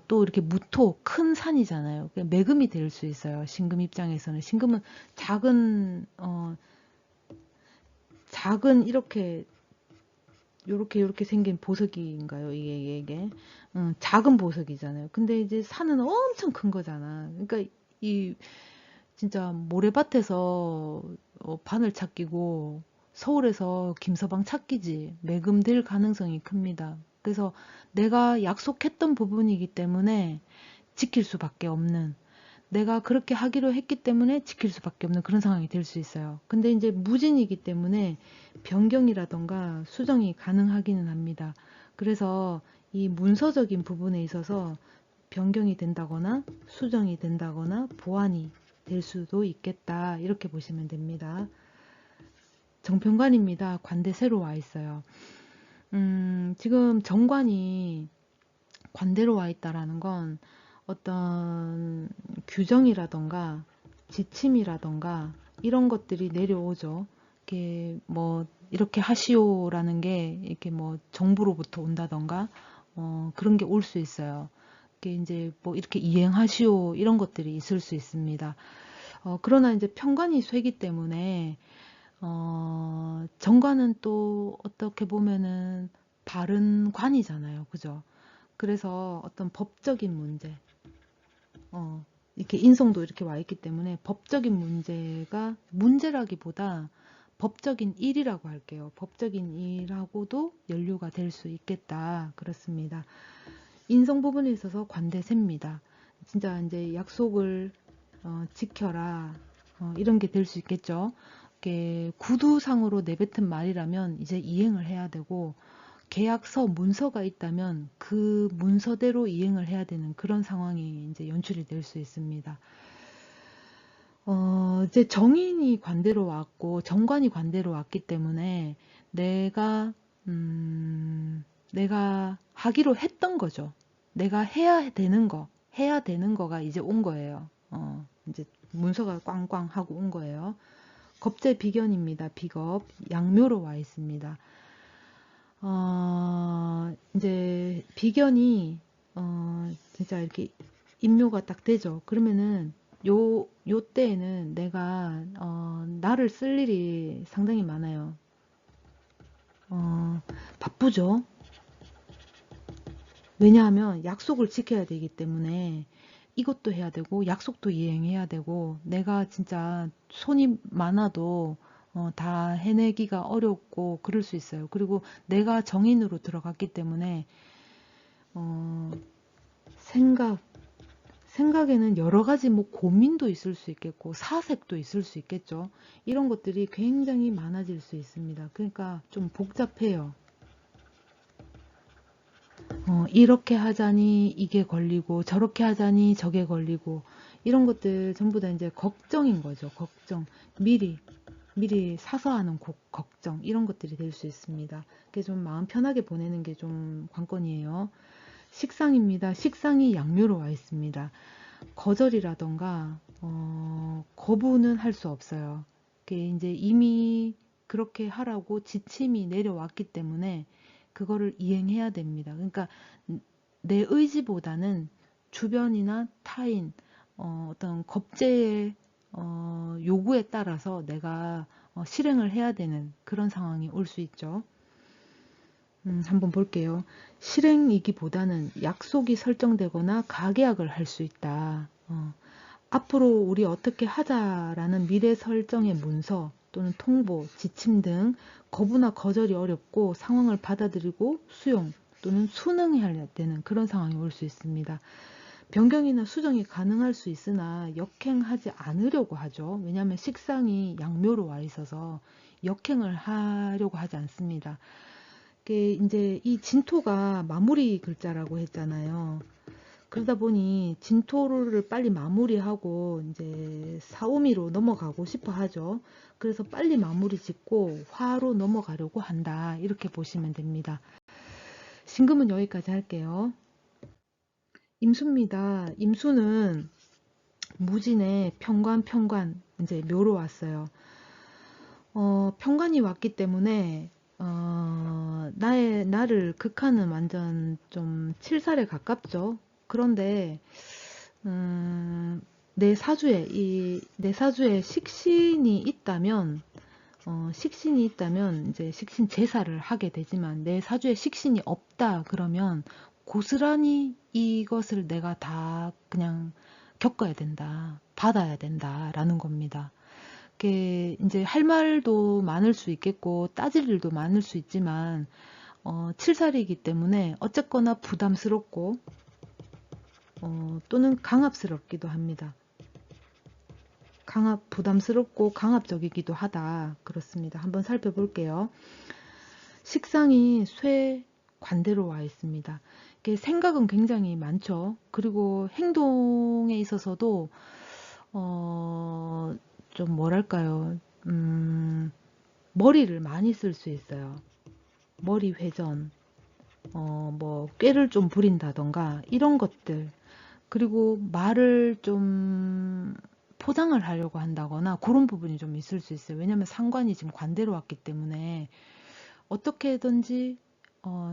또 이렇게 무토, 큰 산이잖아요. 매금이 될 수 있어요. 신금 입장에서는. 신금은 작은 요렇게 생긴 보석인가요? 이게. 작은 보석이잖아요. 근데 이제 산은 엄청 큰 거잖아. 그러니까 이 진짜 모래밭에서 바늘 찾기고 서울에서 김서방 찾기지, 매금될 가능성이 큽니다. 그래서 내가 약속했던 부분이기 때문에 지킬 수밖에 없는, 내가 그렇게 하기로 했기 때문에 지킬 수밖에 없는 그런 상황이 될 수 있어요. 근데 이제 무진이기 때문에 변경이라던가 수정이 가능하기는 합니다. 그래서 이 문서적인 부분에 있어서 변경이 된다거나 수정이 된다거나 보완이 될 수도 있겠다, 이렇게 보시면 됩니다. 정편관입니다. 관대세로 와 있어요. 지금 정관이 관대로 와 있다라는 건 어떤 규정이라던가 지침이라던가 이런 것들이 내려오죠. 이렇게 뭐 이렇게 하시오라는 게 이렇게 뭐 정부로부터 온다던가 그런 게 올 수 있어요. 이게 이제 뭐 이렇게 이행하시오 이런 것들이 있을 수 있습니다. 그러나 이제 편관이 쇠기 때문에 정관은 또 어떻게 보면은 바른 관이잖아요. 그죠? 그래서 어떤 법적인 문제, 이렇게 인성도 이렇게 와 있기 때문에 법적인 문제가 문제라기보다 법적인 일이라고 할게요. 법적인 일하고도 연류가 될 수 있겠다. 그렇습니다. 인성 부분에 있어서 관대세입니다. 진짜 이제 약속을 지켜라. 이런 게 될 수 있겠죠. 이게 구두상으로 내뱉은 말이라면 이제 이행을 해야 되고 계약서 문서가 있다면 그 문서대로 이행을 해야 되는 그런 상황이 이제 연출이 될 수 있습니다. 이제 정인이 관대로 왔고 정관이 관대로 왔기 때문에 내가 내가 하기로 했던 거죠. 내가 해야 되는 거가 이제 온 거예요. 이제 문서가 꽝꽝 하고 온 거예요. 겁재 비견입니다. 비겁 양묘로 와 있습니다. 이제 비견이 진짜 이렇게 임묘가 딱 되죠. 그러면은 요 때에는 내가 나를 쓸 일이 상당히 많아요. 바쁘죠. 왜냐하면 약속을 지켜야 되기 때문에 이것도 해야 되고 약속도 이행해야 되고 내가 진짜 손이 많아도 다 해내기가 어렵고 그럴 수 있어요. 그리고 내가 정인으로 들어갔기 때문에 어, 생각 생각에는 여러 가지 뭐 고민도 있을 수 있겠고 사색도 있을 수 있겠죠. 이런 것들이 굉장히 많아질 수 있습니다. 그러니까 좀 복잡해요. 이렇게 하자니 이게 걸리고 저렇게 하자니 저게 걸리고 이런 것들 전부 다 이제 걱정인 거죠. 걱정. 미리 사서 하는 걱정 이런 것들이 될 수 있습니다. 그래서 좀 마음 편하게 보내는 게 좀 관건이에요. 식상입니다. 식상이 양묘로 와 있습니다. 거절이라던가 거부는 할 수 없어요. 그게 이제 이미 그렇게 하라고 지침이 내려왔기 때문에 그거를 이행해야 됩니다. 그러니까 내 의지보다는 주변이나 타인 어떤 겁제의 요구에 따라서 내가 실행을 해야 되는 그런 상황이 올 수 있죠. 한번 볼게요. 실행이기보다는 약속이 설정되거나 가계약을 할 수 있다. 앞으로 우리 어떻게 하자라는 미래 설정의 문서 또는 통보, 지침 등 거부나 거절이 어렵고 상황을 받아들이고 수용 또는 순응해야 되는 그런 상황이 올 수 있습니다. 변경이나 수정이 가능할 수 있으나 역행하지 않으려고 하죠. 왜냐하면 식상이 양묘로 와 있어서 역행을 하려고 하지 않습니다. 이게 이제 이 진토가 마무리 글자라고 했잖아요. 그러다 보니 진토를 빨리 마무리하고 이제 사오미로 넘어가고 싶어 하죠. 그래서 빨리 마무리 짓고 화로 넘어가려고 한다. 이렇게 보시면 됩니다. 신금은 여기까지 할게요. 임수입니다. 임수는 무진의 편관 이제 묘로 왔어요. 편관이 왔기 때문에 나를 극한은 완전 좀 칠살에 가깝죠. 그런데 내 사주에 식신이 있다면 이제 식신 제사를 하게 되지만 내 사주에 식신이 없다 그러면 고스란히 이것을 내가 다 그냥 겪어야 된다, 받아야 된다라는 겁니다. 이게 이제 할 말도 많을 수 있겠고 따질 일도 많을 수 있지만 칠살이기 때문에 어쨌거나 부담스럽고 또는 강압스럽기도 합니다. 부담스럽고 강압적이기도 하다. 그렇습니다. 한번 살펴볼게요. 식상이 쇠 관대로 와 있습니다. 생각은 굉장히 많죠. 그리고 행동에 있어서도 좀 뭐랄까요. 머리를 많이 쓸 수 있어요. 머리 회전, 뭐 꾀를 좀 부린다던가 이런 것들. 그리고 말을 좀 포장을 하려고 한다거나 그런 부분이 좀 있을 수 있어요. 왜냐면 상관이 지금 관대로 왔기 때문에 어떻게든지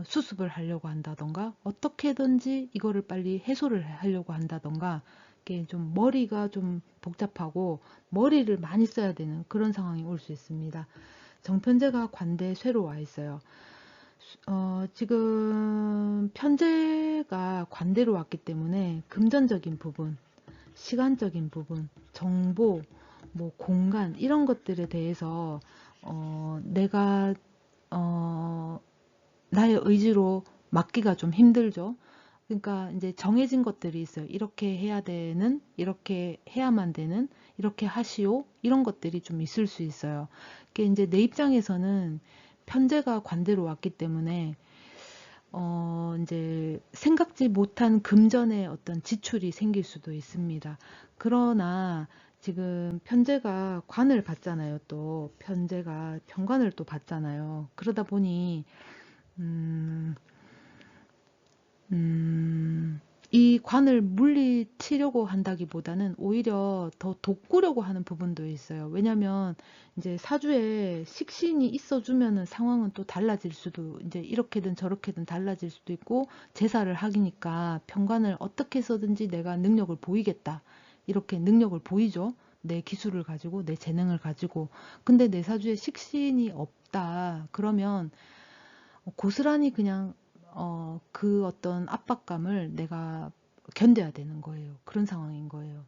수습을 하려고 한다던가 어떻게든지 이거를 빨리 해소를 하려고 한다던가 이게 좀 머리가 좀 복잡하고 머리를 많이 써야 되는 그런 상황이 올 수 있습니다. 정편제가 관대 쇠로 와 있어요. 지금 편제가 관대로 왔기 때문에 금전적인 부분, 시간적인 부분, 정보, 뭐 공간 이런 것들에 대해서 내가 어, 나의 의지로 막기가 좀 힘들죠. 그러니까 이제 정해진 것들이 있어요. 이렇게 해야 되는, 이렇게 해야만 되는, 이렇게 하시오 이런 것들이 좀 있을 수 있어요. 그게 이제 내 입장에서는 편제가 관대로 왔기 때문에 이제 생각지 못한 금전의 어떤 지출이 생길 수도 있습니다. 그러나 지금 편제가 관을 받잖아요. 또 편제가 편관을 또 받잖아요. 그러다 보니 음, 이 관을 물리치려고 한다기보다는 오히려 더 돋구려고 하는 부분도 있어요. 왜냐면 이제 사주에 식신이 있어주면은 상황은 또 달라질 수도, 이제 이렇게든 저렇게든 달라질 수도 있고, 제사를 하기니까 편관을 어떻게 해서든지 내가 능력을 보이겠다. 이렇게 능력을 보이죠. 내 기술을 가지고, 내 재능을 가지고. 근데 내 사주에 식신이 없다. 그러면 고스란히 그냥 그 어떤 압박감을 내가 견뎌야 되는 거예요. 그런 상황인 거예요.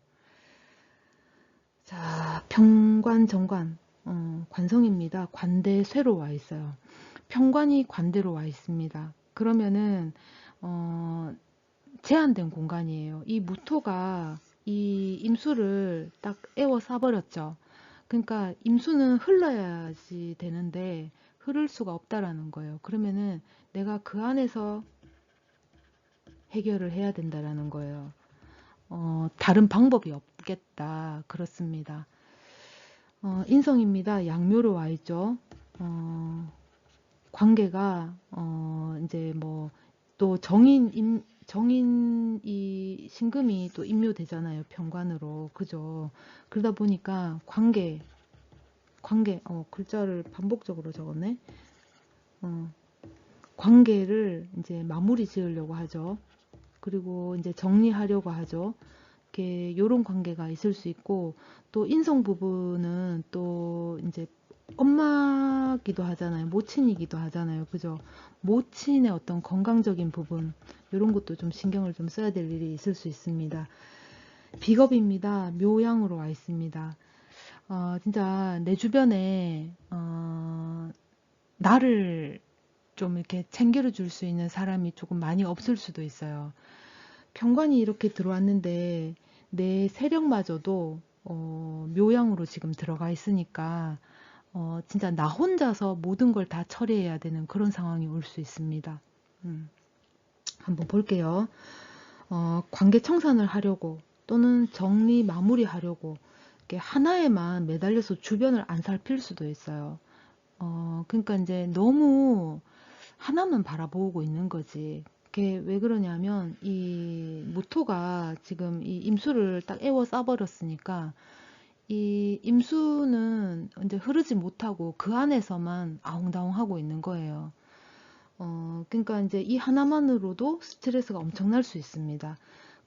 자, 평관, 정관, 관성입니다. 관대 쇠로 와 있어요. 평관이 관대로 와 있습니다. 그러면은 제한된 공간이에요. 이 무토가 이 임수를 딱 에워 싸버렸죠. 그러니까 임수는 흘러야지 되는데 흐를 수가 없다라는 거예요. 그러면은 내가 그 안에서 해결을 해야 된다라는 거예요. 다른 방법이 없겠다. 그렇습니다. 인성입니다. 양묘로 와 있죠. 관계가 이제 뭐 또 정인 이 신금이 또 임묘되잖아요. 편관으로 그죠. 그러다 보니까 관계 글자를 반복적으로 적었네. 어, 관계를 이제 마무리 지으려고 하죠. 그리고 이제 정리하려고 하죠. 이렇게 요런 관계가 있을 수 있고 또 인성 부분은 또 이제 엄마기도 하잖아요. 모친이기도 하잖아요. 그죠? 모친의 어떤 건강적인 부분 이런 것도 좀 신경을 좀 써야 될 일이 있을 수 있습니다. 비겁입니다. 묘양으로 와 있습니다. 진짜 내 주변에 나를 좀 이렇게 챙겨줄 수 있는 사람이 조금 많이 없을 수도 있어요. 편관이 이렇게 들어왔는데 내 세력마저도 묘양으로 지금 들어가 있으니까 진짜 나 혼자서 모든 걸 다 처리해야 되는 그런 상황이 올 수 있습니다. 한번 볼게요. 관계 청산을 하려고 또는 정리 마무리하려고 이렇게 하나에만 매달려서 주변을 안 살필 수도 있어요. 그러니까 이제 너무 하나만 바라보고 있는 거지. 그게 왜 그러냐면 이 무토가 지금 이 임수를 딱 에워 싸버렸으니까 이 임수는 이제 흐르지 못하고 그 안에서만 아웅다웅하고 있는 거예요. 그러니까 이제 이 하나만으로도 스트레스가 엄청날 수 있습니다.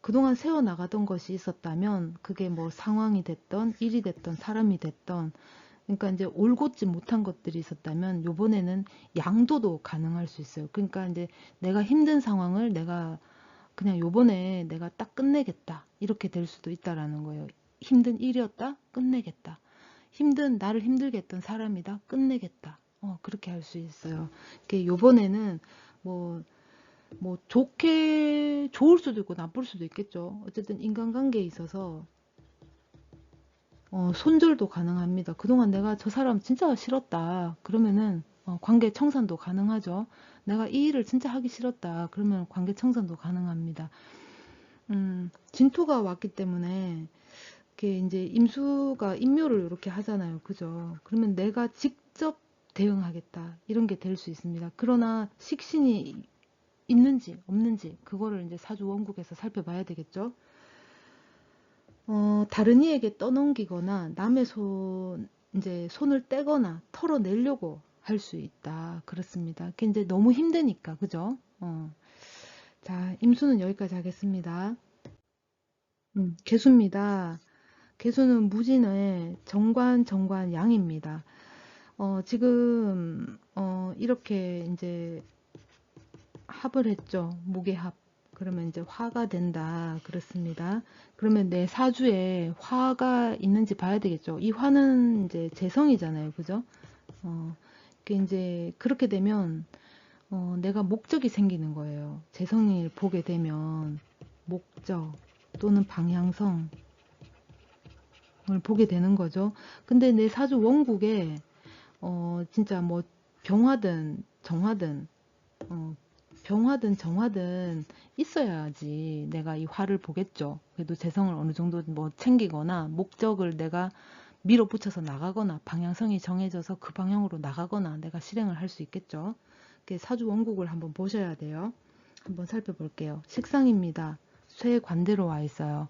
그동안 세워나가던 것이 있었다면 그게 뭐 상황이 됐던 일이 됐던 사람이 됐던 그러니까 이제 올곧지 못한 것들이 있었다면 요번에는 양도도 가능할 수 있어요. 그러니까 이제 내가 힘든 상황을 내가 그냥 요번에 내가 딱 끝내겠다. 이렇게 될 수도 있다라는 거예요. 힘든 일이었다? 끝내겠다. 나를 힘들게 했던 사람이다? 끝내겠다. 그렇게 할 수 있어요. 요번에는 뭐, 좋을 수도 있고 나쁠 수도 있겠죠. 어쨌든 인간관계에 있어서 손절도 가능합니다. 그동안 내가 저 사람 진짜 싫었다. 그러면은 관계 청산도 가능하죠. 내가 이 일을 진짜 하기 싫었다. 그러면 관계 청산도 가능합니다. 진토가 왔기 때문에 이렇게 이제 임수가 임묘를 이렇게 하잖아요. 그죠? 그러면 내가 직접 대응하겠다. 이런 게 될 수 있습니다. 그러나 식신이 있는지 없는지 그거를 이제 사주 원국에서 살펴봐야 되겠죠. 다른 이에게 떠넘기거나 남의 이제 손을 떼거나 털어내려고 할 수 있다. 그렇습니다. 그게 이제 너무 힘드니까, 그죠? 자, 임수는 여기까지 하겠습니다. 개수입니다. 개수는 무진의 정관 양입니다. 지금, 이렇게 이제 합을 했죠. 무게합. 그러면 이제 화가 된다. 그렇습니다. 그러면 내 사주에 화가 있는지 봐야 되겠죠. 이 화는 이제 재성이잖아요. 그죠? 그게 이제 그렇게 되면, 내가 목적이 생기는 거예요. 재성을 보게 되면, 목적 또는 방향성을 보게 되는 거죠. 근데 내 사주 원국에, 진짜 뭐, 병화든 정화든, 어, 병화든 정화든 있어야지 내가 이 화를 보겠죠. 그래도 재성을 어느 정도 뭐 챙기거나 목적을 내가 밀어붙여서 나가거나 방향성이 정해져서 그 방향으로 나가거나 내가 실행을 할 수 있겠죠. 사주 원국을 한번 보셔야 돼요. 한번 살펴볼게요. 식상입니다. 쇠 관대로 와 있어요.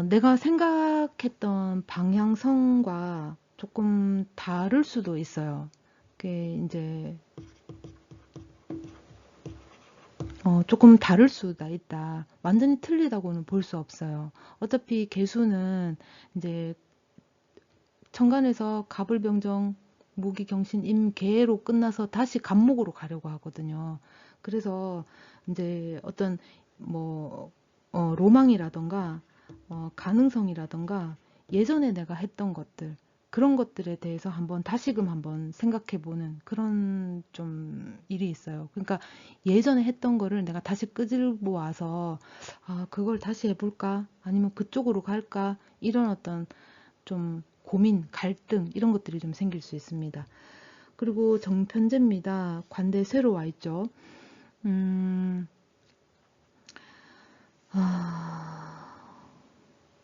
내가 생각했던 방향성과 조금 다를 수도 있어요. 그게 이제 조금 다를 수가 있다. 완전히 틀리다고는 볼 수 없어요. 어차피 개수는 이제 천간에서 갑을병정, 무기경신, 임계로 끝나서 다시 갑목으로 가려고 하거든요. 그래서 이제 어떤 뭐 로망이라던가 가능성이라던가 예전에 내가 했던 것들 그런 것들에 대해서 한번 다시금 한번 생각해 보는 그런 좀 일이 있어요. 그러니까 예전에 했던 거를 내가 다시 끄집어 와서 아, 그걸 다시 해볼까? 아니면 그쪽으로 갈까? 이런 어떤 좀 고민, 갈등 이런 것들이 좀 생길 수 있습니다. 그리고 정편제입니다. 관대 쇠로 와 있죠. 음,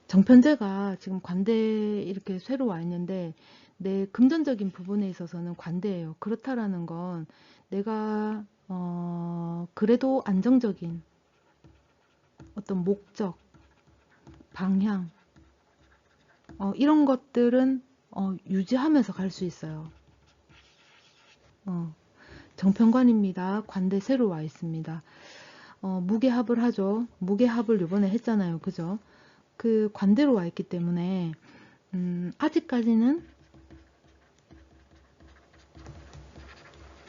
정편제가 지금 관대 이렇게 쇠로 와 있는데 내 금전적인 부분에 있어서는 관대예요. 그렇다라는 건 내가 그래도 안정적인 어떤 목적, 방향 이런 것들은 유지하면서 갈 수 있어요. 정편관입니다. 관대 쇠로 와 있습니다. 무게합을 하죠. 무게합을 요번에 했잖아요. 그죠? 그 관대로 와 있기 때문에 아직까지는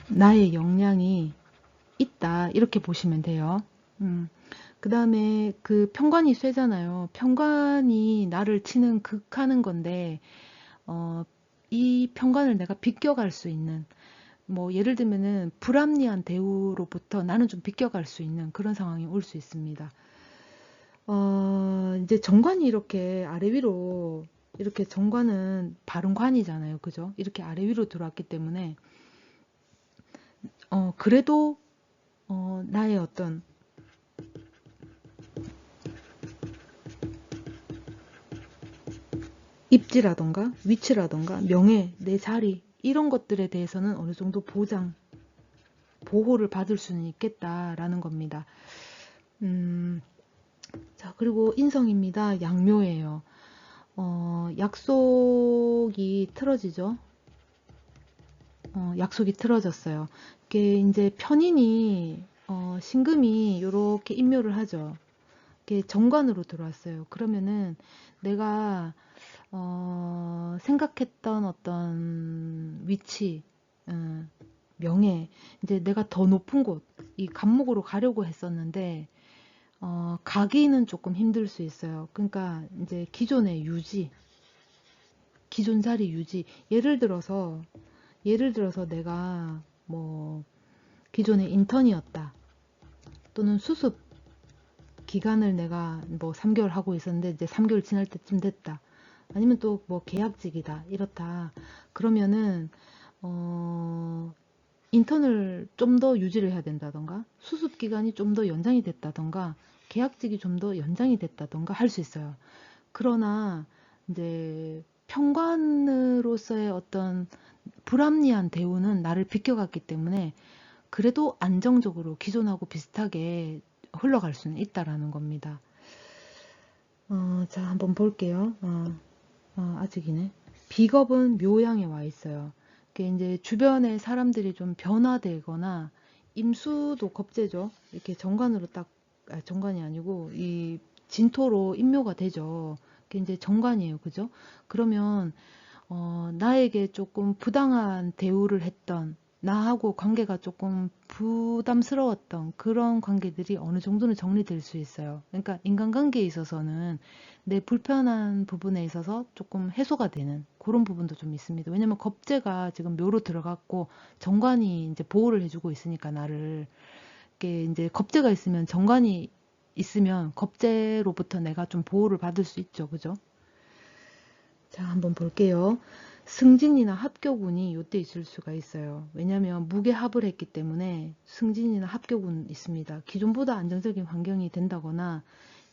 나의 역량이 있다. 이렇게 보시면 돼요. 그 다음에 그 편관이 쇠잖아요. 편관이 나를 치는 극하는 건데 이 편관을 내가 비껴갈 수 있는 뭐 예를 들면은 불합리한 대우로부터 나는 좀 비껴갈 수 있는 그런 상황이 올 수 있습니다. 이제 정관이 이렇게 아래 위로 이렇게 정관은 바른관이잖아요. 그죠? 이렇게 아래 위로 들어왔기 때문에 그래도 나의 어떤 입지라던가 위치라던가 명예, 내 자리 이런 것들에 대해서는 어느 정도 보호를 받을 수는 있겠다라는 겁니다. 자, 그리고 인성입니다. 양묘예요. 약속이 틀어지죠. 약속이 틀어졌어요. 이게 이제 편인이 신금이 이렇게 인묘를 하죠. 이게 정관으로 들어왔어요. 그러면은 내가 생각했던 어떤 위치, 어, 명예, 이제 내가 더 높은 곳, 이 갑목으로 가려고 했었는데 가기는 조금 힘들 수 있어요. 그러니까 이제 기존의 유지, 기존 자리 유지. 예를 들어서 내가 뭐 기존의 인턴이었다. 또는 수습 기간을 내가 뭐 3개월 하고 있었는데 이제 3개월 지날 때쯤 됐다. 아니면 또 뭐 계약직이다. 이렇다. 그러면은 인턴을 좀 더 유지를 해야 된다던가 수습 기간이 좀 더 연장이 됐다던가 계약직이 좀 더 연장이 됐다던가 할 수 있어요. 그러나 이제 평관으로서의 어떤 불합리한 대우는 나를 비껴갔기 때문에 그래도 안정적으로 기존하고 비슷하게 흘러갈 수는 있다라는 겁니다. 자, 한번 볼게요. 아직이네. 비겁은 묘양에 와 있어요. 이게 이제 주변에 사람들이 좀 변화되거나 임수도 겁재죠. 이렇게 정관으로 딱, 정관이 아니고 이 진토로 임묘가 되죠. 그게 이제 정관이에요. 그죠? 그러면 나에게 조금 부당한 대우를 했던, 나하고 관계가 조금 부담스러웠던 그런 관계들이 어느 정도는 정리될 수 있어요. 그러니까 인간관계에 있어서는 내 불편한 부분에 있어서 조금 해소가 되는 그런 부분도 좀 있습니다. 왜냐면 겁재가 지금 묘로 들어갔고 정관이 이제 보호를 해주고 있으니까 나를, 이게 이제 겁재가 있으면, 정관이 있으면 겁재로부터 내가 좀 보호를 받을 수 있죠. 그죠? 자, 한번 볼게요. 승진이나 합격운이 이때 있을 수가 있어요. 왜냐하면 무게합을 했기 때문에 승진이나 합격운 있습니다. 기존보다 안정적인 환경이 된다거나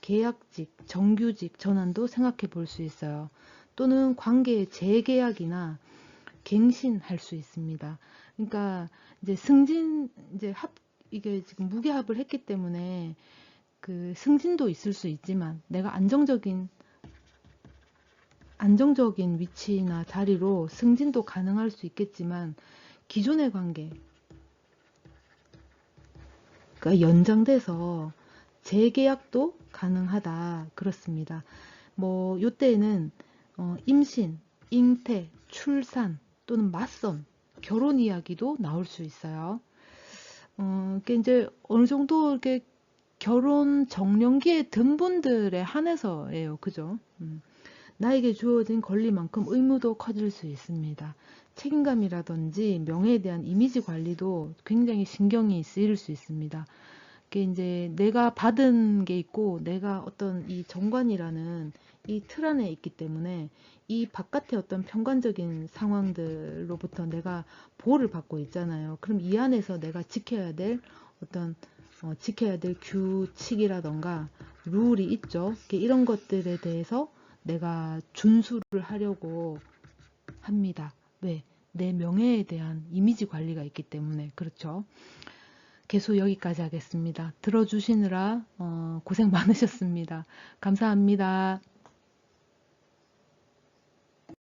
계약직, 정규직 전환도 생각해 볼 수 있어요. 또는 관계의 재계약이나 갱신할 수 있습니다. 그러니까 이제 승진, 이제 이게 지금 무게합을 했기 때문에 그 승진도 있을 수 있지만 내가 안정적인 위치나 자리로 승진도 가능할 수 있겠지만 기존의 관계가 연장돼서 재계약도 가능하다 그렇습니다. 뭐 요때에는 임신, 잉태, 출산 또는 맞선, 결혼 이야기도 나올 수 있어요. 이게 이제 어느 정도 이렇게 결혼 정년기에 든 분들에 한해서예요. 그죠? 나에게 주어진 권리만큼 의무도 커질 수 있습니다. 책임감이라든지 명예에 대한 이미지 관리도 굉장히 신경이 쓰일 수 있습니다. 그게 이제 내가 받은 게 있고 내가 어떤 이 정관이라는 이 틀 안에 있기 때문에 이 바깥의 어떤 편관적인 상황들로부터 내가 보호를 받고 있잖아요. 그럼 이 안에서 내가 지켜야 될 어떤 지켜야 될 규칙이라던가 룰이 있죠. 이런 것들에 대해서 내가 준수를 하려고 합니다. 왜? 내 명예에 대한 이미지 관리가 있기 때문에. 그렇죠. 계속 여기까지 하겠습니다. 들어주시느라 고생 많으셨습니다. 감사합니다.